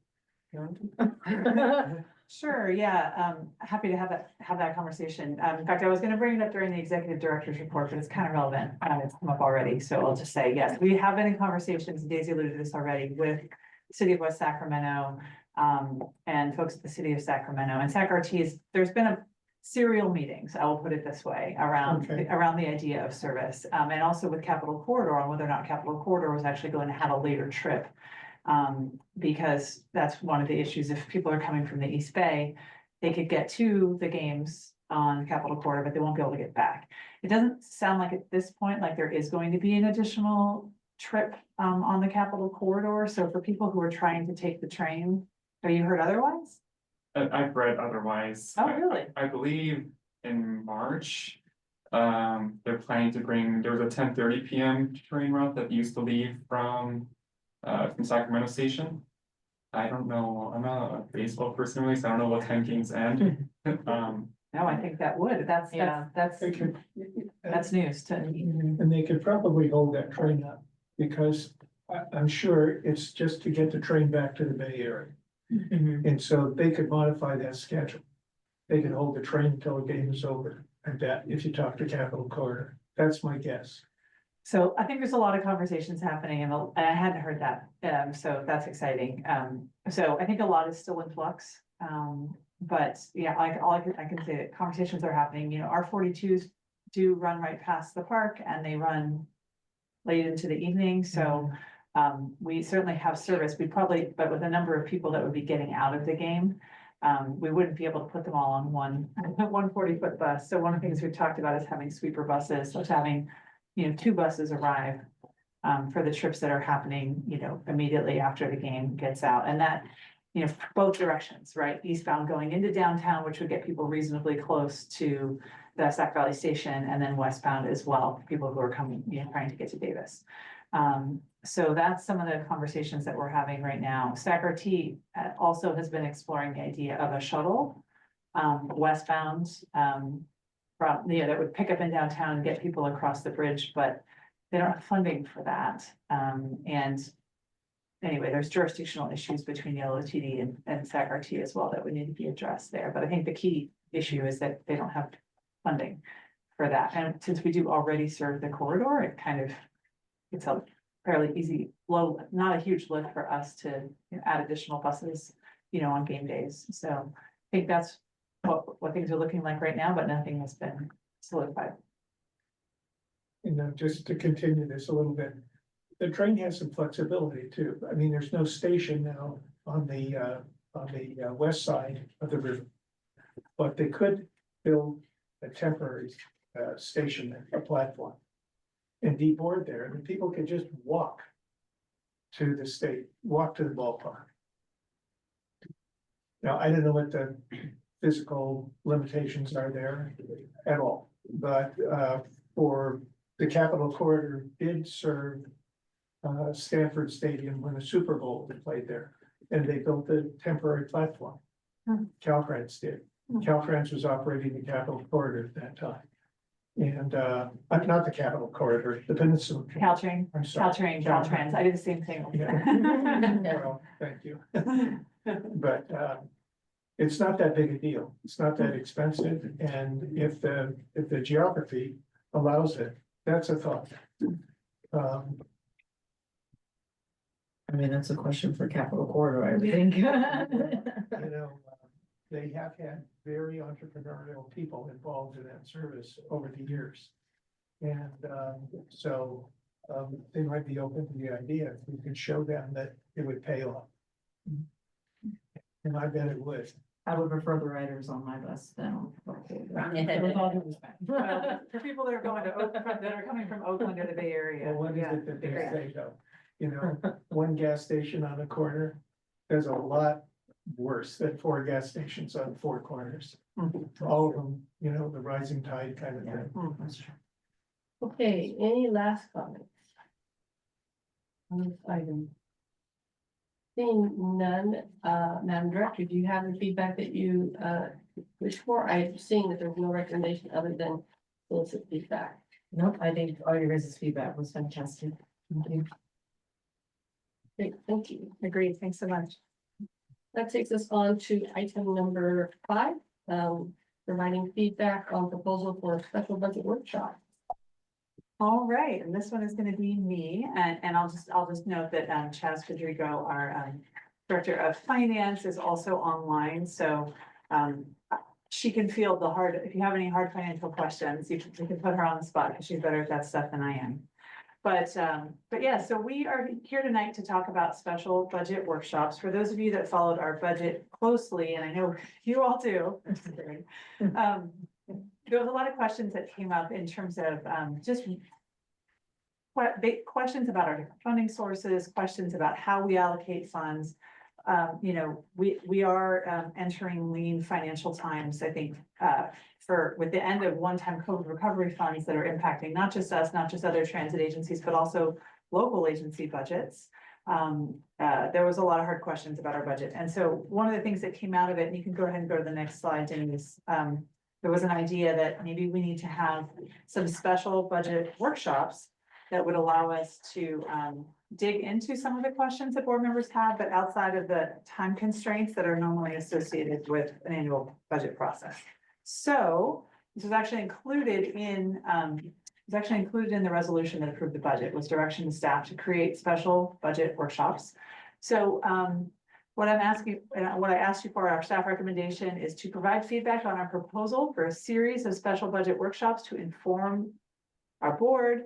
Sure, yeah, happy to have that conversation. In fact, I was gonna bring it up during the executive director's report, but it's kind of relevant. It's come up already, so I'll just say, yes, we have been in conversations, Daisy alluded to this already, with the city of West Sacramento, and folks at the city of Sacramento, and SacRT there's been a serial meetings, I will put it this way, around the idea of service, and also with Capital Corridor on whether or not Capital Corridor was actually going to have a later trip. Because that's one of the issues. If people are coming from the East Bay, they could get to the games on Capitol Corridor, but they won't be able to get back. It doesn't sound like at this point, like there is going to be an additional trip on the Capitol Corridor. So for people who are trying to take the train, have you heard otherwise? I've read otherwise. Oh, really? I believe in March, they're planning to bring, there was a 10:30 p.m. train route that used to leave from Sacramento Station. I don't know, I'm not a baseball person really, so I don't know what time games end. No, I think that would, that's They could, that's news to. and they could probably hold that train up, because I'm sure it's just to get the train back to the Bay Area. And so they could modify that schedule. They could hold the train until the game is over, and that, if you talk to Capitol Corridor, that's my guess. So I think there's a lot of conversations happening and I hadn't heard that, so that's exciting. So I think a lot is still in flux. But yeah, like I can say that conversations are happening, you know, our 42s do run right past the park and they run late into the evening, so we certainly have service. We probably, but with a number of people that would be getting out of the game, we wouldn't be able to put them all on one 40-foot bus. So one of the things we've talked about is having sweeper buses, so having, you know, 2 buses arrive for the trips that are happening, you know, immediately after the game gets out. And that, you know, both directions, right? Eastbound going into downtown, which would get people reasonably close to the Sac Valley Station, and then westbound as well, people who are coming, you know, trying to get to Davis. So that's some of the conversations that we're having right now. SacRT also has been exploring the idea of a shuttle westbound, from, you know, that would pick up in downtown and get people across the bridge, but they don't have funding for that. And anyway, there's jurisdictional issues between YoloTD and SacRT as well that would need to be addressed there. But I think the key issue is that they don't have funding for that. And since we do already serve the corridor, it kind of, it's a fairly easy, low, not a huge lift for us to, you know, add additional buses, you know, on game days. So I think that's what things are looking like right now, but nothing has been solidified. And just to continue this a little bit, the train has some flexibility too. I mean, there's no station now on the west side of the river. But they could build a temporary station, a platform. and deboard there, and the people could just walk to the state, walk to the ballpark. Now, I don't know what the physical limitations are there at all, but for the Capitol Corridor did serve Stanford Stadium when the Super Bowl was played there, and they built a temporary platform. Caltrans did. Caltrans was operating the Capitol Corridor at that time. And not the Capitol Corridor, the Peninsula. Caltrain, I'm sorry. Caltrans, I did the same thing. Yeah. Well, thank you. But it's not that big a deal. It's not that expensive, and if the geography allows it, that's a thought. I mean, that's a question for Capital Corridor, I would think. You know, they have had very entrepreneurial people involved in that service over the years. And so they might be open to the idea if we could show them that it would pay off. And I bet it would. I would prefer the riders on my bus than on. With all due Well, for people that are going to Oakland, that are coming from Oakland or the Bay Area. Well, what is yeah, it that they great. say though? You know, one gas station on a corner, there's a lot worse than 4 gas stations on 4 corners. All of them, you know, the rising tide kind of thing. That's true. Okay, any last comments? On this item? Seeing none, Madam Director, do you have the feedback that you wish for? I'm seeing that there's no recommendation other than solicit feedback. Nope, I think all your guys' feedback was fantastic. Thank you. Great, thank you. Agreed, thanks so much. That takes us on to item number 5, providing feedback on proposal for a special budget workshop. All right, and this one is gonna be me, and I'll just note that Chaz Federico, our Director of Finance, is also online, so she can field the hard, if you have any hard financial questions, you can put her on the spot, because she's better at that stuff than I am. But yeah, so we are here tonight to talk about special budget workshops. For those of you that followed our budget closely, and I know you all do. There was a lot of questions that came up in terms of just big questions about our different funding sources, questions about how we allocate funds. You know, we are entering lean financial times, I think, with the end of one-time COVID recovery funds that are impacting not just us, not just other transit agencies, but also local agency budgets. There was a lot of hard questions about our budget. And so one of the things that came out of it, and you can go ahead and go to the next slide, Denise, there was an idea that maybe we need to have some special budget workshops that would allow us to dig into some of the questions that board members have, but outside of the time constraints that are normally associated with an annual budget process. So this was actually included in the resolution that approved the budget, was direction to staff to create special budget workshops. So what I'm asking, and what I asked you for, our staff recommendation is to provide feedback on our proposal for a series of special budget workshops to inform our board,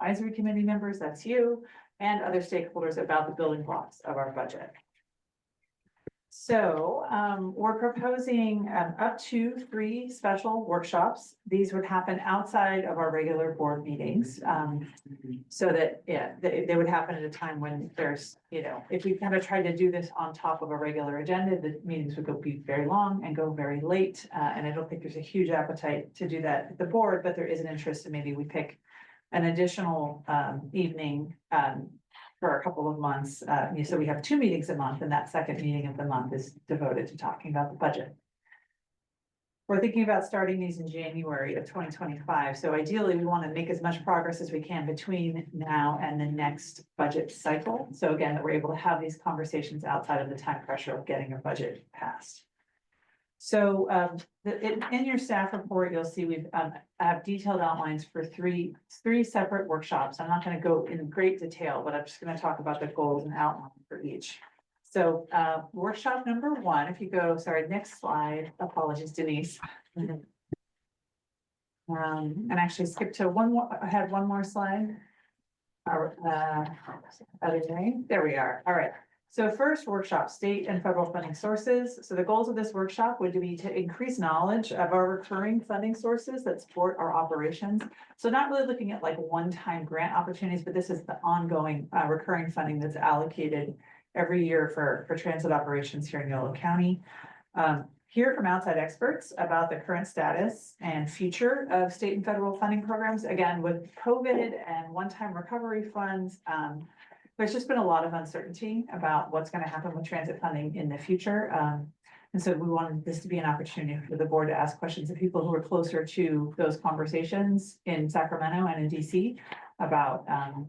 advisory committee members, that's you, and other stakeholders about the building blocks of our budget. So we're proposing up to 3 special workshops. These would happen outside of our regular board meetings. So that, yeah, they would happen at a time when there's, you know, if we kind of tried to do this on top of a regular agenda, the meetings would be very long and go very late. And I don't think there's a huge appetite to do that at the board, but there is an interest in maybe we pick an additional evening for a couple of months. So we have 2 meetings a month, and that second meeting of the month is devoted to talking about the budget. We're thinking about starting these in January of 2025. So ideally, we want to make as much progress as we can between now and the next budget cycle. So again, that we're able to have these conversations outside of the time pressure of getting a budget passed. So in your staff report, you'll see we've have detailed outlines for three separate workshops. I'm not going to go in great detail, but I'm just going to talk about the goals and outline for each. So workshop number 1, if you go, sorry, next slide, apologies, Denise. And actually skip to one more, I had one more slide. Other day, there we are. All right. So first workshop, state and federal funding sources. So the goals of this workshop would be to increase knowledge of our recurring funding sources that support our operations. So not really looking at like one-time grant opportunities, but this is the ongoing recurring funding that's allocated every year for transit operations here in Yolo County. Hear from outside experts about the current status and future of state and federal funding programs. Again, with COVID and one-time recovery funds, there's just been a lot of uncertainty about what's going to happen with transit funding in the future. And so we wanted this to be an opportunity for the board to ask questions of people who are closer to those conversations in Sacramento and in DC about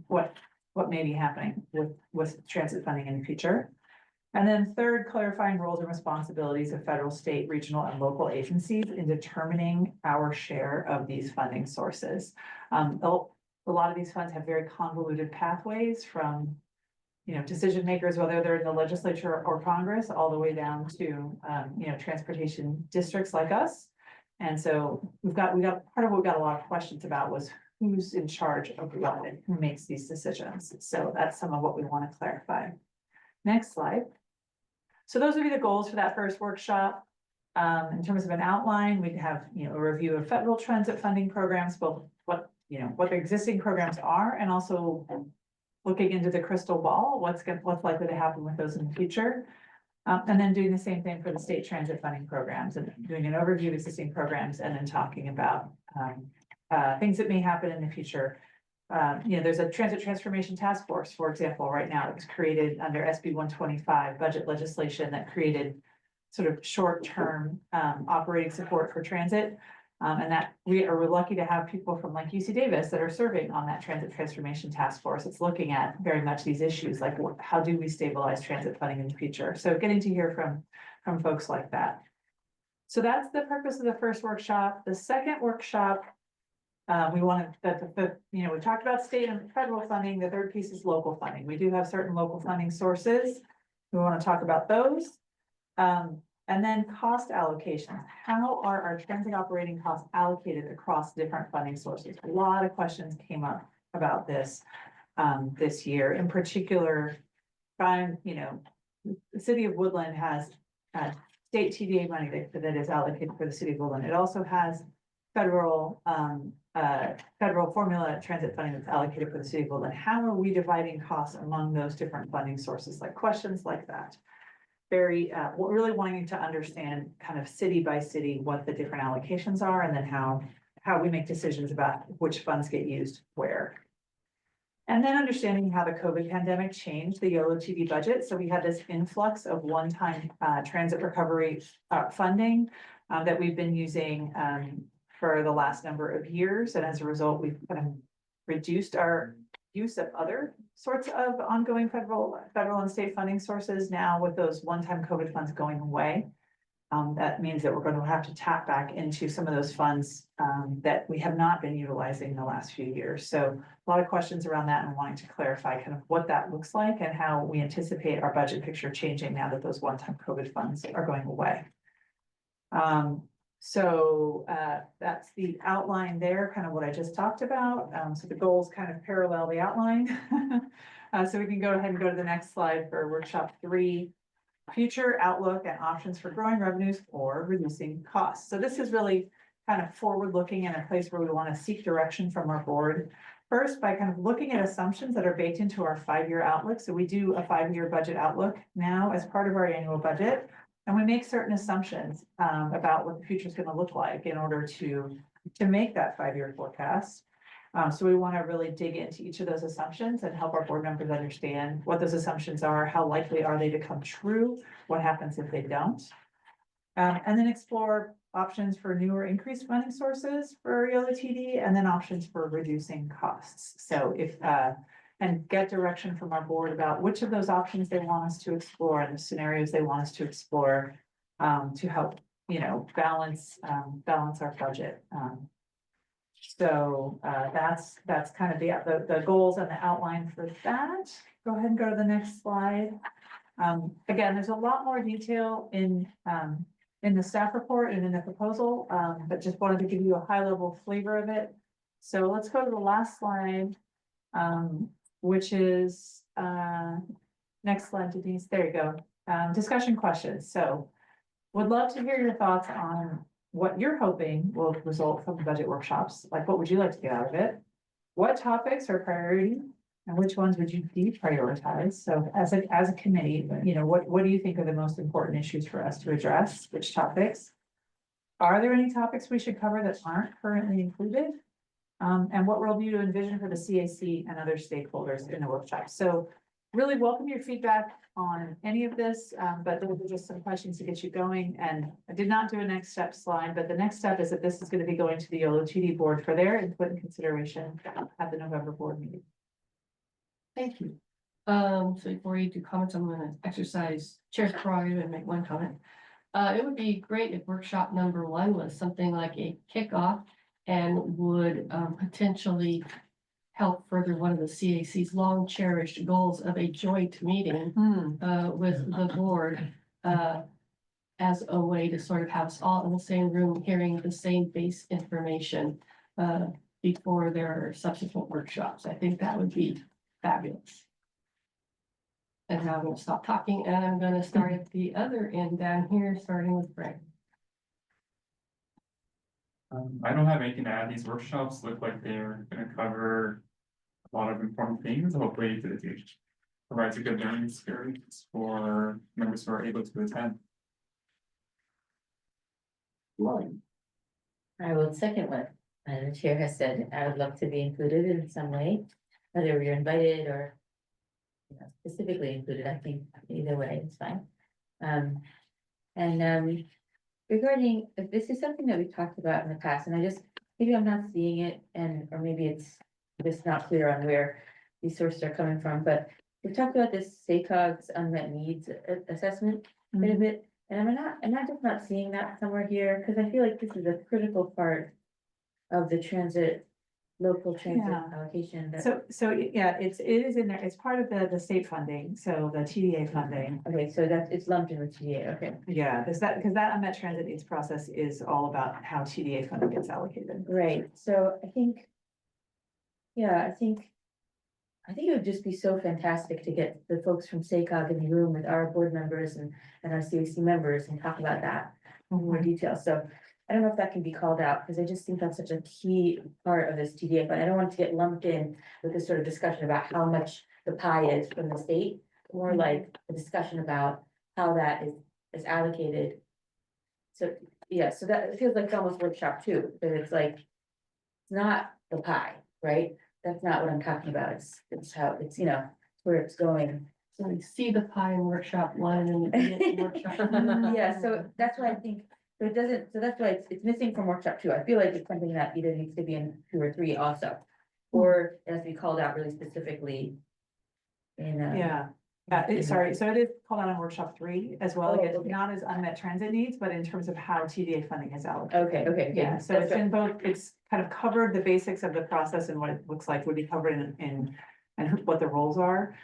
what may be happening with transit funding in the future. And then third, clarifying roles and responsibilities of federal, state, regional, and local agencies in determining our share of these funding sources. A lot of these funds have very convoluted pathways from, decision makers, whether they're in the legislature or Congress, all the way down to, transportation districts like us. And so we got part of what we got a lot of questions about was who's in charge of what and who makes these decisions. So that's some of what we want to clarify. Next slide. So those would be the goals for that first workshop. In terms of an outline, we'd have, a review of federal transit funding programs, both what the existing programs are, and also looking into the crystal ball, what's likely to happen with those in the future. And then doing the same thing for the state transit funding programs and doing an overview of existing programs and then talking about things that may happen in the future. There's a transit transformation task force, for example, right now. It was created under SB 125 budget legislation that created sort of short-term operating support for transit. And that we're lucky to have people from like UC Davis that are serving on that transit transformation task force. It's looking at very much these issues, like how do we stabilize transit funding in the future? So getting to hear from folks like that. So that's the purpose of the first workshop. The second workshop, we wanted that we talked about state and federal funding. The third piece is local funding. We do have certain local funding sources. We want to talk about those. And then cost allocations. How are our transit operating costs allocated across different funding sources? A lot of questions came up about this this year. In particular, the city of Woodland has state TDA money that is allocated for the city of Woodland. It also has federal formula transit funding that's allocated for the city of Woodland. How are we dividing costs among those different funding sources? Like questions like that. Very, really wanting to understand kind of city by city what the different allocations are, and then how we make decisions about which funds get used where. And then understanding how the COVID pandemic changed the YoloTD budget. So we had this influx of one-time transit recovery funding that we've been using for the last number of years. And as a result, we've kind of reduced our use of other sorts of ongoing federal and state funding sources. Now with those one-time COVID funds going away, that means that we're going to have to tap back into some of those funds that we have not been utilizing in the last few years. So a lot of questions around that and wanting to clarify kind of what that looks like and how we anticipate our budget picture changing now that those one-time COVID funds are going away. So that's the outline there, kind of what I just talked about. So the goals kind of parallel the outline. So we can go ahead and go to the next slide for workshop 3, future outlook and options for growing revenues or reducing costs. So this is really kind of forward looking and a place where we want to seek direction from our board. First, by kind of looking at assumptions that are baked into our 5-year outlook. So we do a 5-year budget outlook now as part of our annual budget. And we make certain assumptions about what the future is going to look like in order to make that 5-year forecast. So we want to really dig into each of those assumptions and help our board members understand what those assumptions are, how likely are they to come true, what happens if they don't. And then explore options for new or increased funding sources for YoloTD, and then options for reducing costs. So and get direction from our board about which of those options they want us to explore and the scenarios they want us to explore to help, balance our budget. So that's kind of the goals and the outline for that. Go ahead and go to the next slide. Again, there's a lot more detail in the staff report and in the proposal, but just wanted to give you a high level flavor of it. So let's go to the last slide. Which is Next slide, Denise, there you go. Discussion questions, so. Would love to hear your thoughts on what you're hoping will result from the budget workshops, like what would you like to get out of it? What topics are priority and which ones would you deprioritize? So as a committee, you know, what do you think are the most important issues for us to address? Which topics? Are there any topics we should cover that aren't currently included? And what role do you envision for the CAC and other stakeholders in the workshop? So really welcome your feedback on any of this, but those are just some questions to get you going. And I did not do a next step slide, but the next step is that this is going to be going to the YoloTD board for their input and consideration at the November board meeting. Thank you. So before you do comments, I'm gonna exercise chair's prerogative and make one comment. It would be great if workshop number 1 was something like a kickoff and would potentially help further one of the CAC's long cherished goals of a joint meeting with the board as a way to sort of have us all in the same room hearing the same base information before there are subsequent workshops. I think that would be fabulous. And now I'm gonna stop talking and I'm gonna start at the other end down here, starting with Frank. I don't have anything to add. These workshops look like they're gonna cover a lot of important things. Hopefully it provides a good learning experience for members who are able to attend. I will second what the chair has said. I would love to be included in some way, whether you're invited or specifically included. I think either way is fine. Regarding, this is something that we've talked about in the past, and maybe I'm not seeing it, or maybe it's just not clear on where these sources are coming from, but we've talked about this SACOG's unmet needs assessment quite a bit. And I'm not just not seeing that somewhere here, because I feel like this is a critical part of the local transit Yeah. allocation. So yeah, it is in there. It's part of the state funding, so the TDA funding. Okay, so it's lumped in with TDA, okay. Yeah, because that unmet transit needs process is all about how TDA funding gets allocated. Right, so I think it would just be so fantastic to get the folks from SACOG in the room with our board members and our CAC members and talk about that in more detail. So I don't know if that can be called out, because I just think that's such a key part of this TDA, but I don't want it to get lumped in with this sort of discussion about how much the pie is from the state. More like a discussion about how that is allocated. So, yeah, so that it feels like it's almost workshop 2, but it's like, it's not the pie, right? That's not what I'm talking about. It's how it's, where it's going. So we see the pie in workshop 1 and then we get to workshop. Yeah, so that's why I think, so that's why it's missing from workshop 2. I feel like it's something that either needs to be in 2 or 3 also. Or it has to be called out really specifically in. Sorry, so it is called out in workshop 3 as well, Oh, again, okay. not as unmet transit needs, but in terms of how TDA funding is allocated. Okay. Yeah, so it's in both, it's kind of covered the basics of the process and what it looks like would be covered in what the roles are.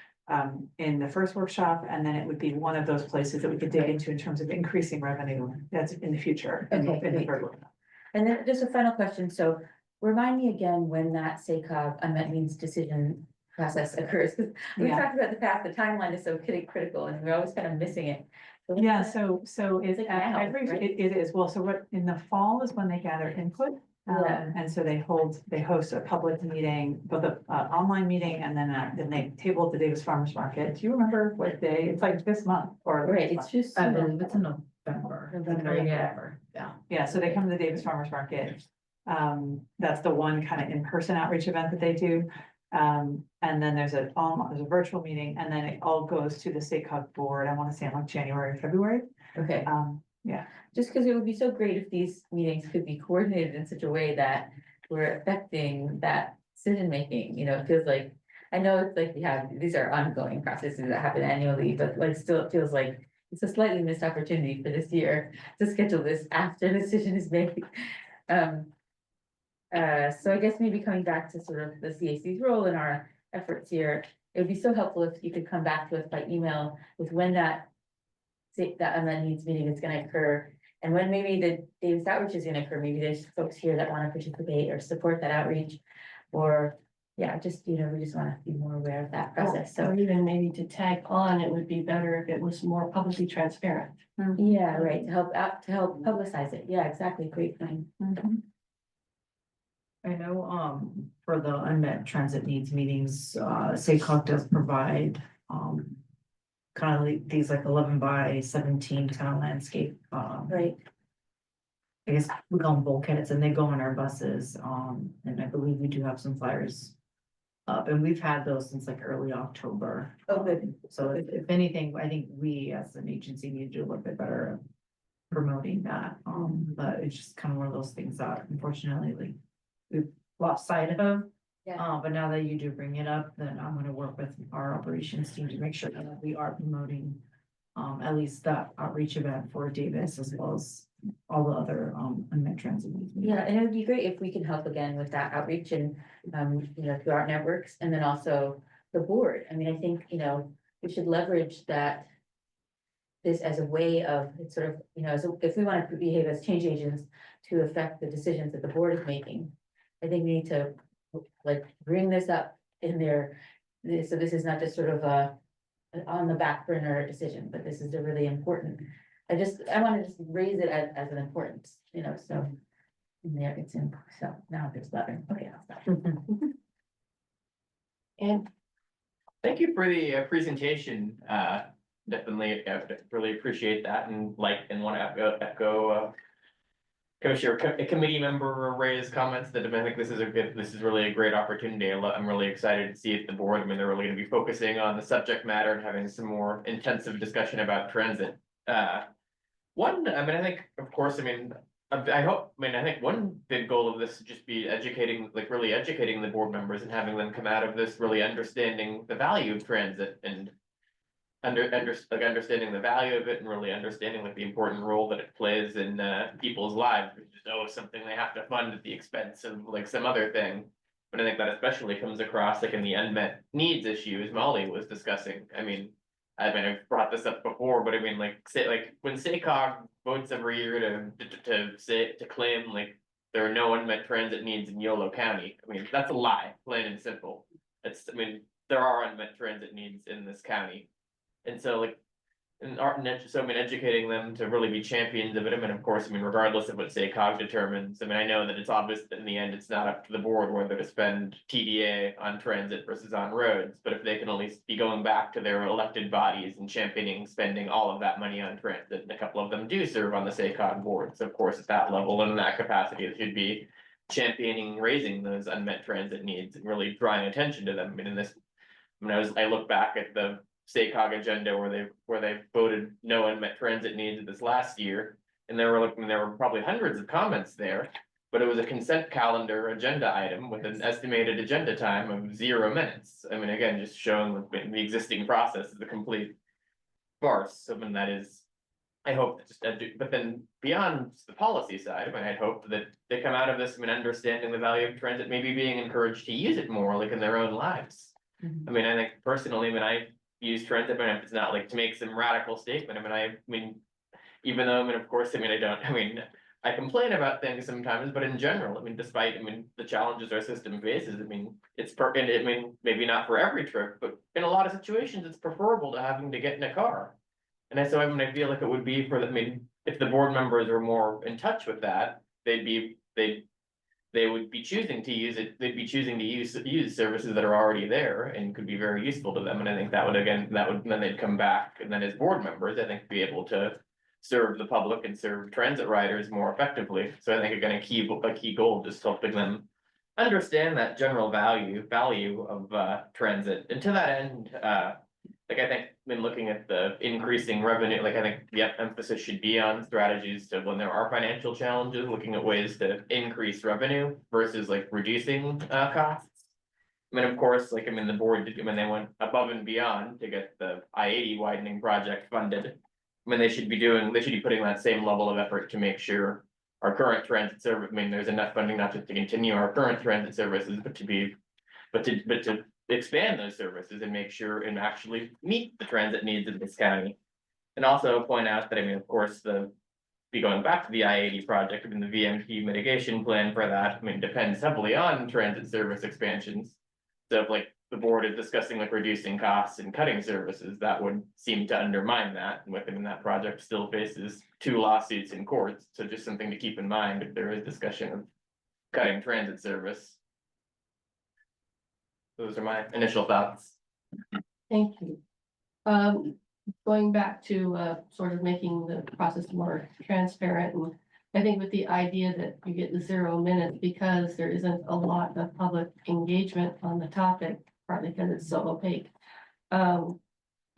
In the first workshop, and then it would be one of those places that we could dig into in terms of increasing revenue that's in the future. In the Okay, third workshop. And then just a final question. So remind me again when that SACOG unmet needs decision process occurs. 'Cause we Yeah. talked about the past, the timeline is so critical and we're always kind of missing it. So what's Yeah, that? so it's like now, every, right? it is, well, so what, in the fall is when they gather input. Yeah. And so they host a public meeting, both a online meeting and then they table at the Davis Farmers Market. Do you remember what day? It's like this month or. Right, next it's month. just. I believe it's in November. November, yeah. Yeah, so they come to the Davis Farmers Market. That's the one kind of in-person outreach event that they do. And then there's a virtual meeting, and then it all goes to the SACOG board. I want to say in like January, February. Okay. Yeah. Just because it would be so great if these meetings could be coordinated in such a way that we're affecting that decision making, it feels like. I know it's like these are ongoing processes that happen annually, but like still it feels like it's a slightly missed opportunity for this year to schedule this after the decision is made. So I guess maybe coming back to sort of the CAC's role in our efforts here, it would be so helpful if you could come back to us by email with when that unmet needs meeting is gonna occur. And when maybe the Davis outreach is gonna occur, maybe there's folks here that wanna participate or support that outreach. Or yeah, just, you know, we just wanna be more aware of that process, Or so. even maybe to tag on, it would be better if it was more publicly transparent. Yeah, right, to help publicize it, yeah, exactly, great point. I know, for the unmet transit needs meetings, SACOG does provide, kind of like these like 11 by 17 kind of landscape, Right, I guess we call them bulkheads, and they go on our buses, and I believe we do have some flyers up, and we've had those since like early October. oh, good, So if anything, I think we as an agency need to do a little bit better at promoting that, but it's just kind of one of those things that unfortunately, like, we've lost sight of. Yeah. But now that you do bring it up, then I'm gonna work with our operations team to make sure that we are promoting at least that outreach event for Davis as well as all the other unmet transit needs. yeah, and it would be great if we can help again with that outreach and, you know, through our networks, and then also the board, I mean, I think, you know, we should leverage that. This as a way of, it's sort of, you know, so if we want to behave as change agents to affect the decisions that the board is making. I think we need to, like, bring this up in there, so this is not just sort of a. On the back burner decision, but this is a really important, I want to just raise it as an importance, you know, so. In there, it's in, so now there's better, okay, I'll stop. And Thank you for the presentation, definitely, really appreciate that and want to echo Commissioner, committee member Ray's comments that I think this is really a great opportunity. I'm really excited to see it at the board. I mean, they're really gonna be focusing on the subject matter and having some more intensive discussion about transit. I think, of course, I think one big goal of this would just be really educating the board members and having them come out of this really understanding the value of transit and understanding the value of it and really understanding like the important role that it plays in people's lives. It's just something they have to fund at the expense of like some other thing. But I think that especially comes across like in the unmet needs issue, as Molly was discussing. I've brought this up before, but I mean, like, say, like when SACOG votes every year to claim like there are no unmet transit needs in Yolo County. I mean, that's a lie, plain and simple. There are unmet transit needs in this county. And so like, educating them to really be champions of it. Of course, regardless of what SACOG determines, I know that it's obvious that in the end, it's not up to the board whether to spend TDA on transit versus on roads. But if they can at least be going back to their elected bodies and championing spending all of that money on transit, and a couple of them do serve on the SACOG board. So of course, at that level and in that capacity, it should be championing, raising those unmet transit needs and really drawing attention to them. I look back at the SACOG agenda where they voted no unmet transit needs this last year. And there were probably hundreds of comments there, but it was a consent calendar agenda item with an estimated agenda time of 0 minutes. Again, just showing the existing process is a complete farce. That is, I hope that but then beyond the policy side, I'd hope that they come out of this, understanding the value of transit, maybe being encouraged to use it more like in their own lives. I think personally, I use transit, but it's not like to make some radical statement. Even though, of course, I complain about things sometimes, but in general, despite, the challenges our system faces, maybe not for every trip, but in a lot of situations, it's preferable to having to get in a car. And I feel like it would be if the board members were more in touch with that, they would be choosing to use it, they'd be choosing to use services that are already there and could be very useful to them. And I think then they'd come back and then as board members, I think be able to serve the public and serve transit riders more effectively. So I think again, a key goal, just helping them understand that general value of transit. And to that end, I think looking at the increasing revenue, I think the emphasis should be on strategies to when there are financial challenges, looking at ways to increase revenue versus like reducing costs. Of course, the board did, they went above and beyond to get the I-80 widening project funded. They should be putting that same level of effort to make sure our current transit service, there's enough funding not just to continue our current transit services, but to expand those services and make sure and actually meet the transit needs of this county. And also point out that, of course, be going back to the I-80 project, the VMP mitigation plan for that, depends heavily on transit service expansions. of like the board is discussing like reducing costs and cutting services, that would seem to undermine that. And within that project still faces 2 lawsuits in courts, so just something to keep in mind if there is discussion of cutting transit service. Those are my initial thoughts. Thank you. Going back to, sort of making the process more transparent, and I think with the idea that you get the 0 minutes because there isn't a lot of public engagement on the topic, partly because it's so opaque.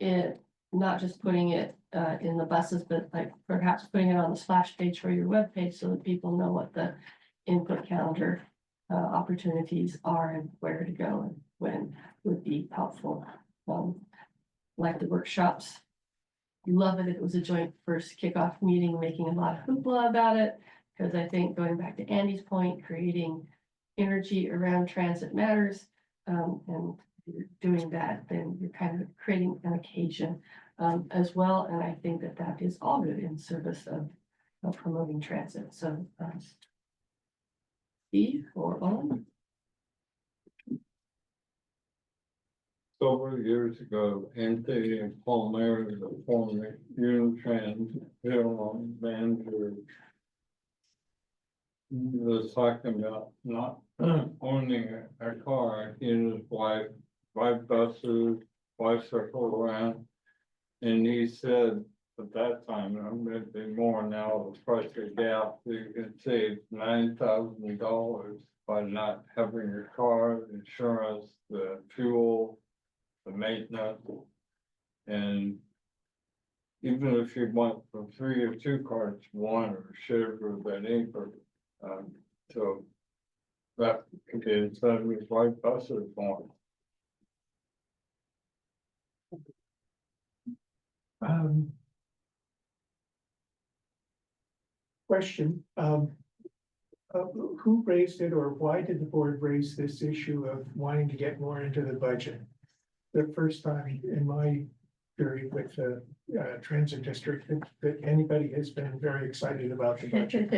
It, not just putting it, in the buses, but like perhaps putting it on the splash page for your webpage so that people know what the input calendar, opportunities are and where to go and when would be helpful. Like the workshops. Love it. It was a joint first kickoff meeting, making a lot of hoopla about it. Because I think going back to Andy's point, creating energy around transit matters. And you're doing that, then you're kind of creating an occasion as well. And I think that that is all good in service of promoting transit. So Steve or Owen? Several years ago, Anthony and Palmer, the former Unitrans general manager, was talking about not owning a car. He and his wife, 5 buses, bicycle around. And he said at that time, maybe more now, the price of gas, you can save $9,000 by not having your car, insurance, the fuel, the maintenance. And even if you went from 3 or 2 cars to 1 or share with that anchor, so that could be instead with 5 buses on. Question, who raised it or why did the board raise this issue of wanting to get more into the budget? The first time in my period with the transit district that anybody has been very excited about the budget.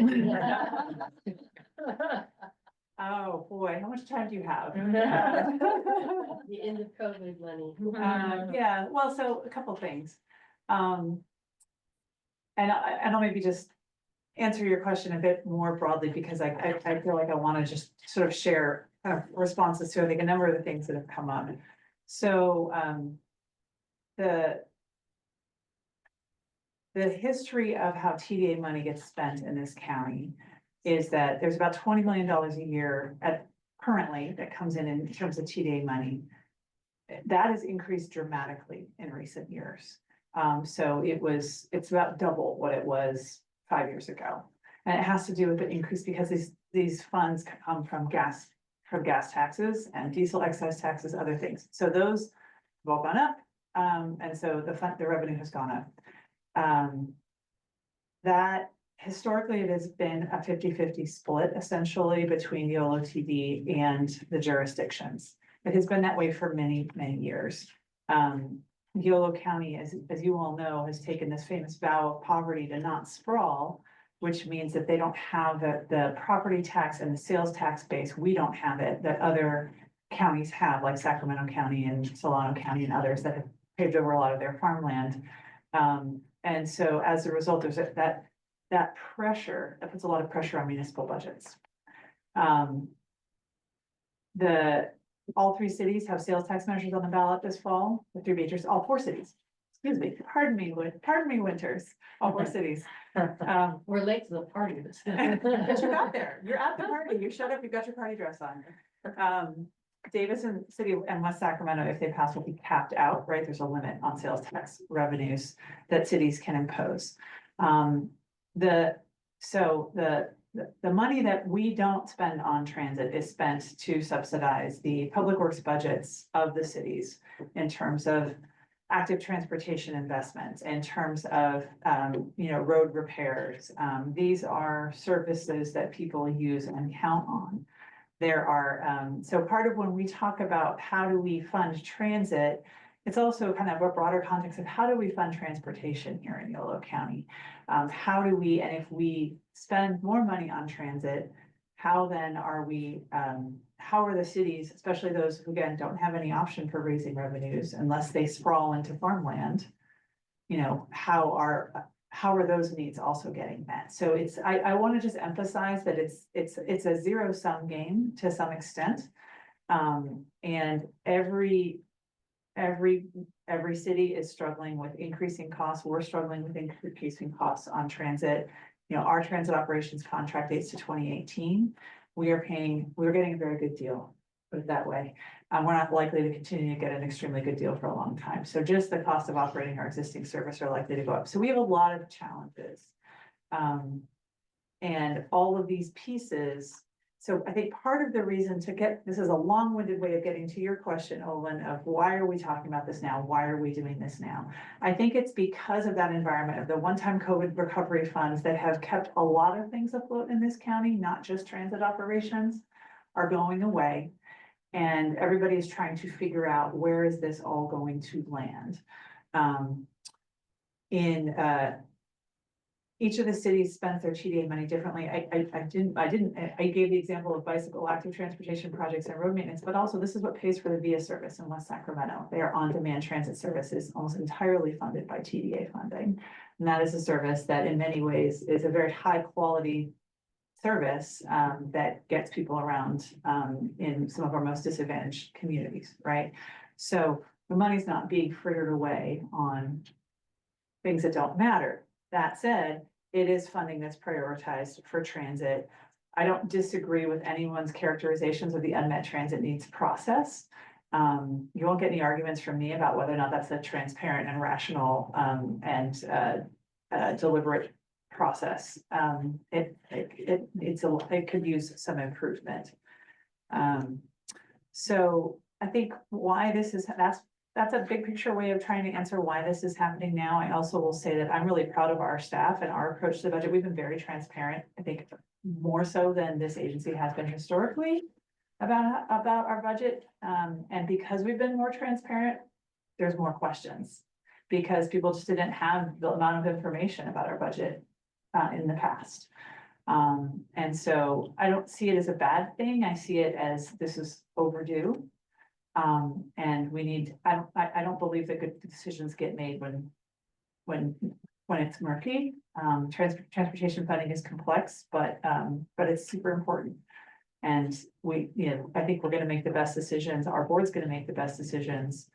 Oh, boy, how much time do you have? The end of COVID money. Yeah, well, so a couple things. And I'll maybe just answer your question a bit more broadly because I feel like I want to just sort of share kind of responses to, I think, a number of the things that have come up. So, the history of how TDA money gets spent in this county is that there's about $20 million a year currently that comes in terms of TDA money. That has increased dramatically in recent years. So it's about double what it was 5 years ago. And it has to do with the increase because these funds come from gas taxes and diesel excise taxes, other things. So those have all gone up. And so the revenue has gone up. That historically it has been a 50-50 split essentially between YoloTD and the jurisdictions. It has been that way for many, many years. Yolo County, as you all know, has taken this famous vow of poverty to not sprawl, which means that they don't have the property tax and the sales tax base. We don't have it that other counties have, like Sacramento County and Solano County and others that have paved over a lot of their farmland. And so as a result, there's that pressure, that puts a lot of pressure on municipal budgets. All 3 cities have sales tax measures on the ballot this fall, the 3 majors, all 4 cities. Excuse me, pardon me, Winters, all 4 cities. We're late to the party. But you got there, you're at the party, you showed up, you got your party dress on. Davidson City and West Sacramento, if they pass, will be capped out, right? There's a limit on sales tax revenues that cities can impose. The money that we don't spend on transit is spent to subsidize the public works budgets of the cities in terms of active transportation investments, in terms of, road repairs. These are services that people use and count on. There are, so part of when we talk about how do we fund transit, it's also kind of a broader context of how do we fund transportation here in Yolo County? How do we, and if we spend more money on transit, how then are we how are the cities, especially those who again don't have any option for raising revenues unless they sprawl into farmland? You know, how are those needs also getting met? So I want to just emphasize that it's a zero-sum game to some extent. And every city is struggling with increasing costs. We're struggling with increasing costs on transit. You know, our transit operations contract dates to 2018. We're getting a very good deal, put it that way. We're not likely to continue to get an extremely good deal for a long time. So just the cost of operating our existing service are likely to go up. So we have a lot of challenges. And all of these pieces. So I think part of the reason this is a long-winded way of getting to your question, Olin, of why are we talking about this now? Why are we doing this now? I think it's because of that environment of the one-time COVID recovery funds that have kept a lot of things afloat in this county, not just transit operations, are going away. And everybody is trying to figure out where is this all going to land. Each of the cities spends their TDA money differently. I gave the example of bicycle active transportation projects and road maintenance, but also this is what pays for the VIA service in West Sacramento. They are on-demand transit services, almost entirely funded by TDA funding. And that is a service that in many ways is a very high quality service that gets people around in some of our most disadvantaged communities, right? So the money's not being frittered away on things that don't matter. That said, it is funding that's prioritized for transit. I don't disagree with anyone's characterizations of the unmet transit needs process. You won't get any arguments from me about whether or not that's a transparent and rational and deliberate process. It could use some improvement. So I think why this is, that's a big picture way of trying to answer why this is happening now. I also will say that I'm really proud of our staff and our approach to the budget. We've been very transparent, I think more so than this agency has been historically about our budget. And because we've been more transparent, there's more questions because people just didn't have the amount of information about our budget in the past. And so I don't see it as a bad thing. I see it as this is overdue. And we need, I don't believe that good decisions get made when it's murky. Transportation funding is complex, but it's super important. And I think we're gonna make the best decisions. Our board's gonna make the best decisions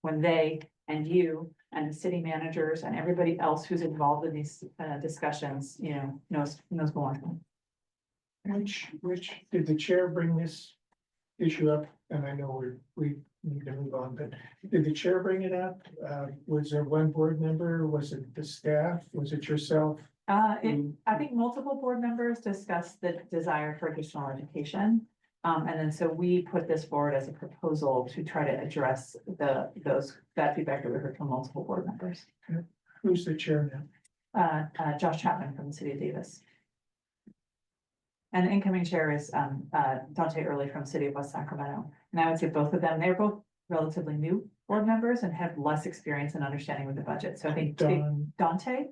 when they and you and the city managers and everybody else who's involved in these discussions, knows more. Which did the chair bring this issue up? And I know we need to move on, but did the chair bring it up? Was there one board member? Was it the staff? Was it yourself? I think multiple board members discussed the desire for additional education. And then so we put this forward as a proposal to try to address that feedback that we heard from multiple board members. Who's the chair now? Josh Chapman from the city of Davis. And the incoming chair is Dante Early from the city of West Sacramento. And I would say both of them, they're both relatively new board members and have less experience in understanding with the budget. So I think Dante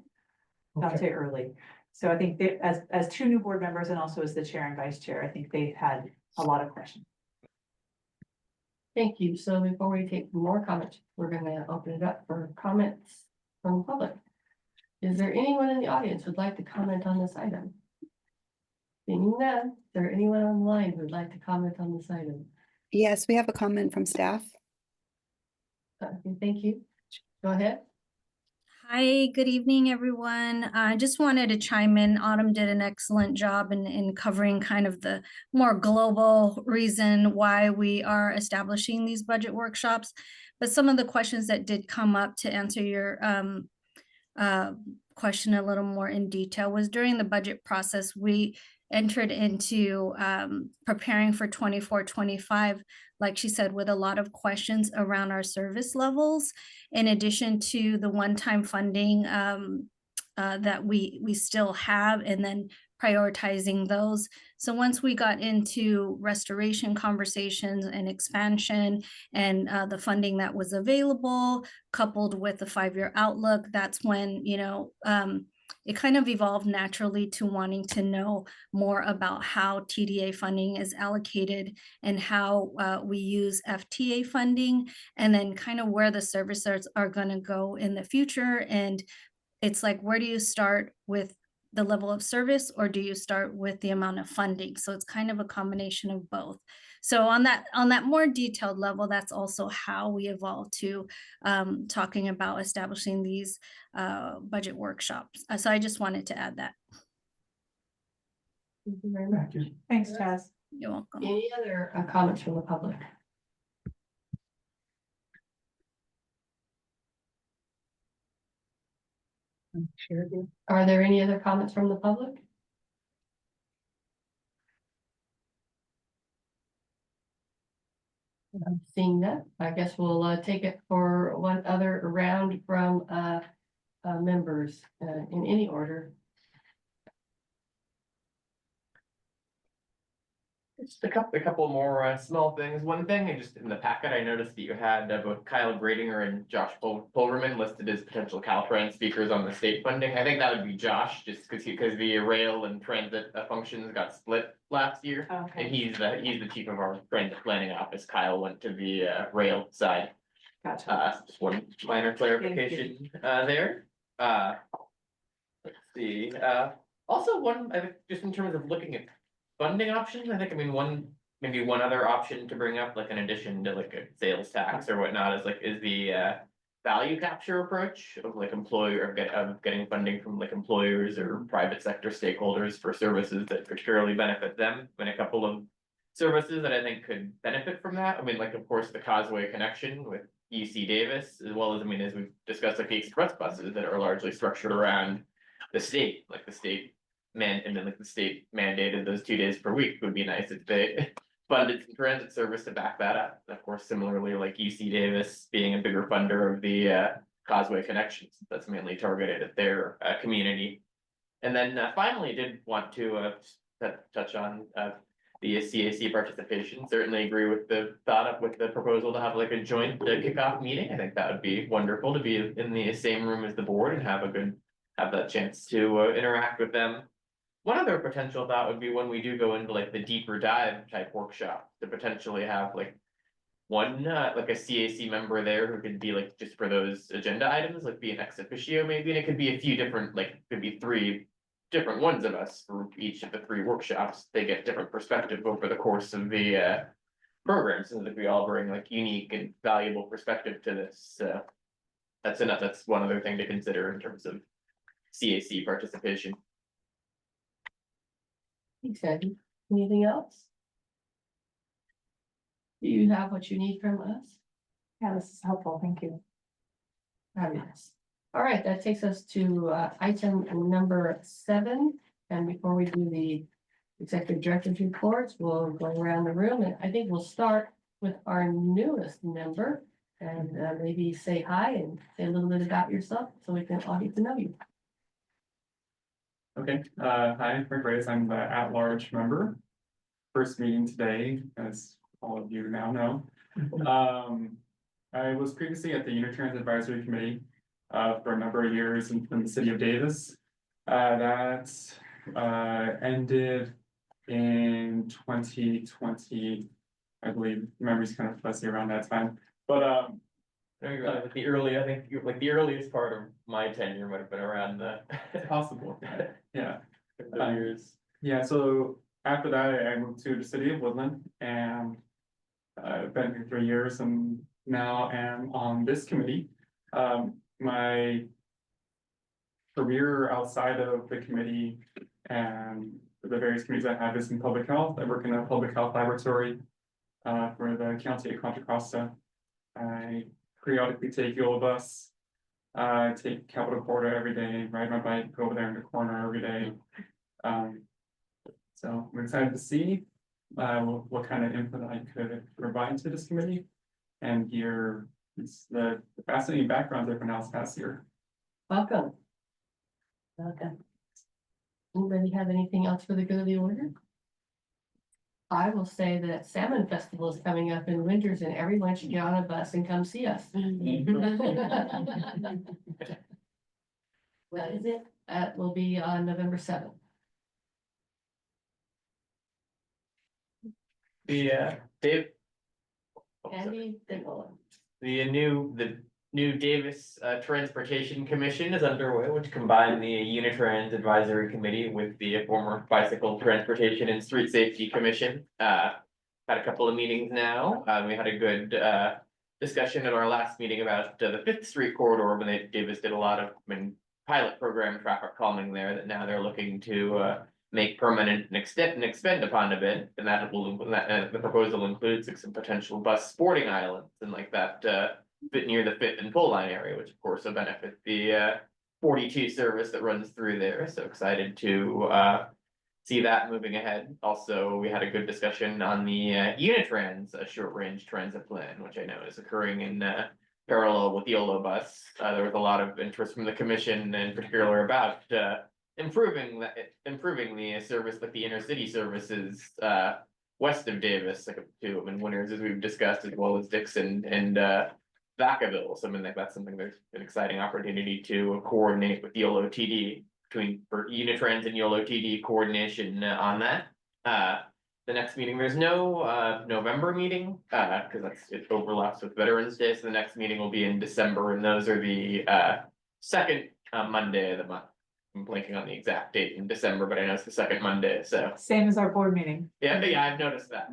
Early. So I think they, as two new board members and also as the chair and vice chair, I think they've had a lot of questions. Thank you. So before we take more comments, we're gonna open it up for comments from the public. Is there anyone in the audience who'd like to comment on this item? Seeing none, is there anyone online who'd like to comment on this item? Yes, we have a comment from staff. Okay, thank you. Go ahead. Hi, good evening, everyone. I just wanted to chime in. Autumn did an excellent job in covering kind of the more global reason why we are establishing these budget workshops. But some of the questions that did come up to answer your question a little more in detail was during the budget process, we entered into preparing for 24-25, like she said, with a lot of questions around our service levels, in addition to the one-time funding that we still have, and then prioritizing those. So once we got into restoration conversations and expansion and the funding that was available, coupled with the 5-year outlook, that's when, it kind of evolved naturally to wanting to know more about how TDA funding is allocated and how we use FTA funding, and then kind of where the services are going to go in the future. And it's like, where do you start with the level of service, or do you start with the amount of funding? So it's kind of a combination of both. So on that more detailed level, that's also how we evolved to talking about establishing these budget workshops. So I just wanted to add that. Thank you very much. Thanks, Chaz. You're welcome. Any other comments from the public? Are there any other comments from the public? I'm seeing that. I guess we'll take it for one other round from members in any order. Just a couple more small things. One thing, and just in the packet, I noticed that you had both Kyle Gradinger and Josh Pulverman listed as potential Caltrans speakers on the state funding. I think that would be Josh, just because the rail and transit functions got split last year. And Okay, he's the chief of our transit planning office. Kyle went to the rail side. gotcha. Just one minor clarification there. Let's see, also one, I think, just in terms of looking at funding options, I think, I mean, maybe one other option to bring up, like in addition to like a sales tax or whatnot, is the value capture approach of like of getting funding from like employers or private sector stakeholders for services that particularly benefit them. And a couple of services that I think could benefit from that. I mean, like, of course, the Causeway connection with UC Davis, as well as, I mean, as we've discussed, like the express buses that are largely structured around the state, like the state and then like the state mandated those 2 days per week. Would be nice if they funded some transit service to back that up. And of course, similarly, like UC Davis being a bigger funder of the Causeway connections, that's mainly targeted at their community. And then finally, did want to touch on the CAC participation. Certainly agree with the thought with the proposal to have like a joint kickoff meeting. I think that would be wonderful to be in the same room as the board and have that chance to interact with them. One other potential thought would be when we do go into like the deeper dive type workshop, to potentially have like one, like a CAC member there who could be like, just for those agenda items, like be an ex officio maybe, and it could be a few different, like, could be 3 different ones of us for each of the 3 workshops. They get different perspective over the course of the program, so that we all bring like unique and valuable perspective to this. That's one other thing to consider in terms of CAC participation. Thanks, Eddie. Anything else? Do you have what you need from us? Yeah, this is helpful. Thank you. Fabulous. All right, that takes us to item number 7. And before we do the executive director's reports, we'll go around the room, and I think we'll start with our newest member and maybe say hi and say a little bit about yourself so we can all get to know you. Okay, hi, Frank Reyes, I'm the at-large member. First meeting today, as all of you now know. I was previously at the Unitrans Advisory Committee for a number of years in the city of Davis. That ended in 2020, I believe. Memory's kind of fuzzy around that time, but Like the early, I think, like the earliest part of my tenure might have been around the possible, yeah. years. Yeah, so after that, I moved to the city of Woodland and I've been here 3 years and now am on this committee. My career outside of the committee and the various committees I have is in public health. I work in a public health laboratory for the county of Contra Costa. I periodically take Yolo bus, take Capitol Corridor every day, ride my bike, go over there in the corner every day. So I'm excited to see what kind of input I could provide to this committee and hear the fascinating backgrounds everyone else has here. Welcome. Welcome. Anybody have anything else for the good of the order? I will say that Salmon Festival is coming up in Winters and everyone should get on a bus and come see us. What is it? That will be on November 7th. The, Dave. Oh, sorry. Andy, Dingle. The new Davis Transportation Commission is underway, which combined the Unitrans Advisory Committee with the former Bicycle Transportation and Street Safety Commission. Had a couple of meetings now. We had a good discussion at our last meeting about the Fifth Street corridor when Davis did a lot of pilot program traffic calming there that now they're looking to make permanent and expend upon a bit, and that will, the proposal includes like some potential bus sporting islands and like that, bit near the Fifth and Pull Line area, which of course will benefit the 42 service that runs through there, so excited to see that moving ahead. Also, we had a good discussion on the Unitrans short-range transit plan, which I know is occurring in parallel with Yolo bus. There was a lot of interest from the commission in particular about improving the service, like the intercity services west of Davis, like to Winters, as we've discussed, as well as Dixon and Vacaville. So I mean, like that's something there's an exciting opportunity to coordinate with YoloTD for Unitrans and YoloTD coordination on that. The next meeting, there's no November meeting, because it overlaps with Veterans Day, so the next meeting will be in December, and those are the second Monday of the month. I'm blanking on the exact date in December, but I know it's the second Monday, so. Same as our board meeting. Yeah, I've noticed that.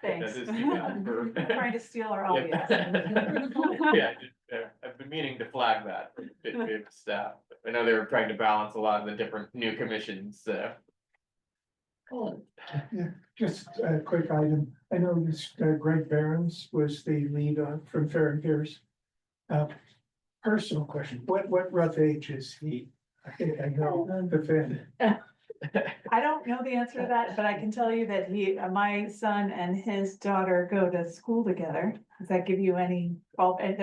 Thanks. That is too bad for- Trying to steal our audience. Yeah, I've been meaning to flag that for big staff. I know they were trying to balance a lot of the different new commissions, so. Oh, Yeah, just a quick item. I know this Greg Barons was the lead on from Fair and Pierce. Personal question, what rough age is he? I think I know the fan. I don't know the answer to that, but I can tell you that my son and his daughter go to school together. Does that give you any, well, and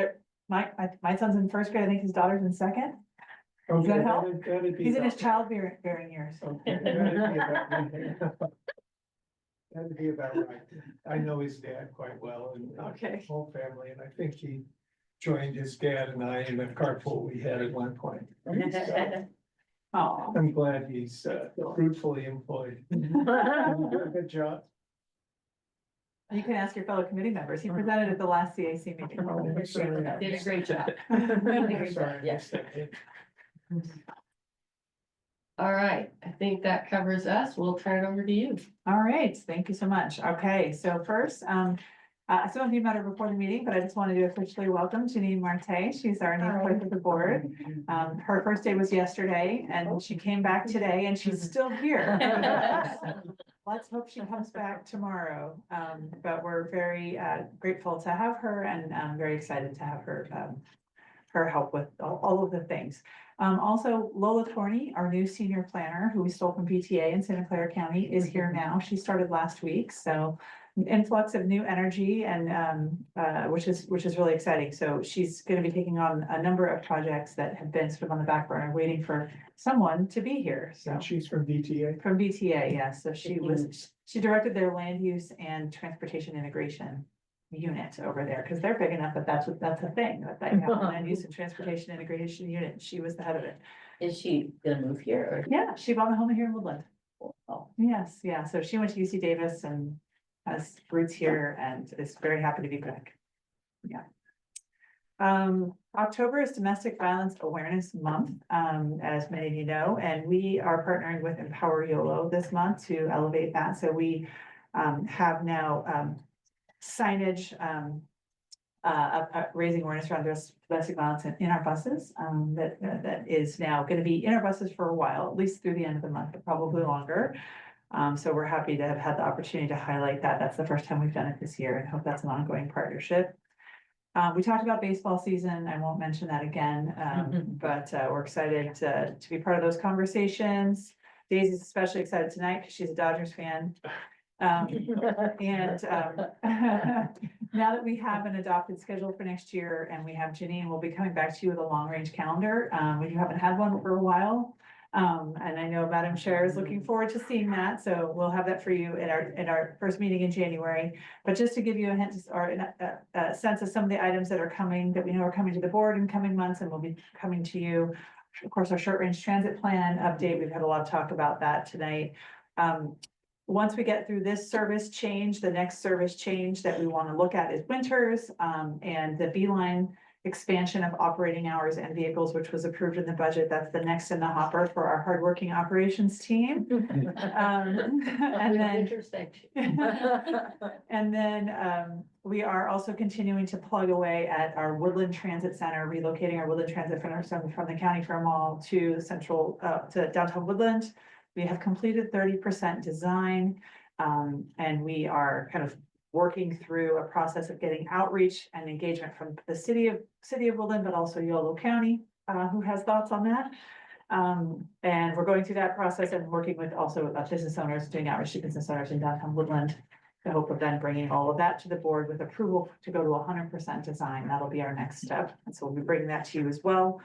my son's in first grade, I think his daughter's in second. Okay, that help? that'd be He's in his about- childbearing years. Okay, that'd be about right. I know his dad quite well and Okay. his whole family, and I think he joined his dad and I in a carpool we had at one point. So, Oh, I'm glad he's fruitfully employed. Good job. you can ask your fellow committee members. He presented at the last CAC meeting. Oh, sorry. did a great job. Sorry, I missed that. All right, I think that covers us. We'll turn it over to you. All right, thank you so much. Okay, so first, some of you might have reported the meeting, but I just wanted to officially welcome Janine Marte. She's our new clerk of the board. Her first day was yesterday and she came back today and she's still here. Let's hope she comes back tomorrow. But we're very grateful to have her and very excited to have her help with all of the things. Also, Lola Torney, our new senior planner, who we stole from BTA in Santa Clara County, is here now. She started last week, so influx of new energy and which is really exciting. So she's going to be taking on a number of projects that have been sort of on the back burner, waiting for someone to be here. So And she's from BTA. from BTA, yes. So she directed their land use and transportation integration unit over there, because they're big enough that that's a thing, that they have a land use and transportation integration unit. She was the head of it. Is she gonna move here Yeah, she bought a home here in Woodland. or? Oh, Yes, yeah. So she went to UC Davis and has roots here and is very happy to be back. Yeah. October is Domestic Violence Awareness Month, as many of you know, and we are partnering with Empower Yolo this month to elevate that. So we have now signage raising awareness around domestic violence in our buses. That is now going to be in our buses for a while, at least through the end of the month, but probably longer. So we're happy to have had the opportunity to highlight that. That's the first time we've done it this year, and hope that's an ongoing partnership. We talked about baseball season. I won't mention that again, but we're excited to be part of those conversations. Daisy's especially excited tonight because she's a Dodgers fan. Now that we have an adopted schedule for next year and we have Janine, we'll be coming back to you with a long range calendar. We haven't had one for a while. And I know Madam Chair is looking forward to seeing that, so we'll have that for you at our first meeting in January. But just to give you a hint or a sense of some of the items that are coming, that we know are coming to the board in coming months and will be coming to you. Of course, our short range transit plan update, we've had a lot of talk about that tonight. Once we get through this service change, the next service change that we want to look at is Winters, and the Beeline expansion of operating hours and vehicles, which was approved in the budget. That's the next in the hopper for our hardworking operations team. And then Intersection. and then we are also continuing to plug away at our Woodland Transit Center, relocating our Woodland Transit Center from the County Fair Mall to central, to downtown Woodland. We have completed 30% design, and we are kind of working through a process of getting outreach and engagement from the city of Woodland, but also Yolo County, who has thoughts on that. And we're going through that process and working with also business owners, doing outreach to business owners in downtown Woodland. The hope of then bringing all of that to the board with approval to go to 100% design. That'll be our next step. And so we'll be bringing that to you as well.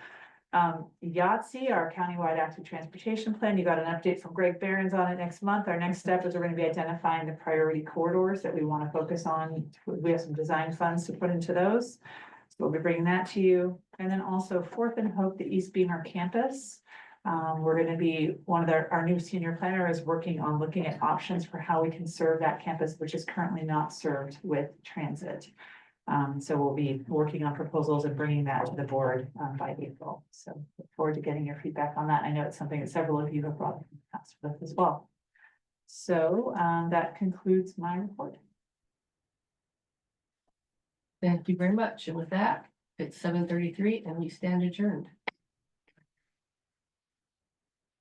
YATSE, our countywide active transportation plan, you got an update from Greg Behrens on it next month. Our next step is we're going to be identifying the priority corridors that we want to focus on. We have some design funds to put into those. So we'll be bringing that to you. And then also Fourth and Hope, the East Beamer campus. We're going to be, one of our new senior planner is working on looking at options for how we can serve that campus, which is currently not served with transit. So we'll be working on proposals and bringing that to the board by April. So look forward to getting your feedback on that. I know it's something that several of you have brought past with as well. So that concludes my report. Thank you very much. And with that, it's 7:33 and we stand adjourned.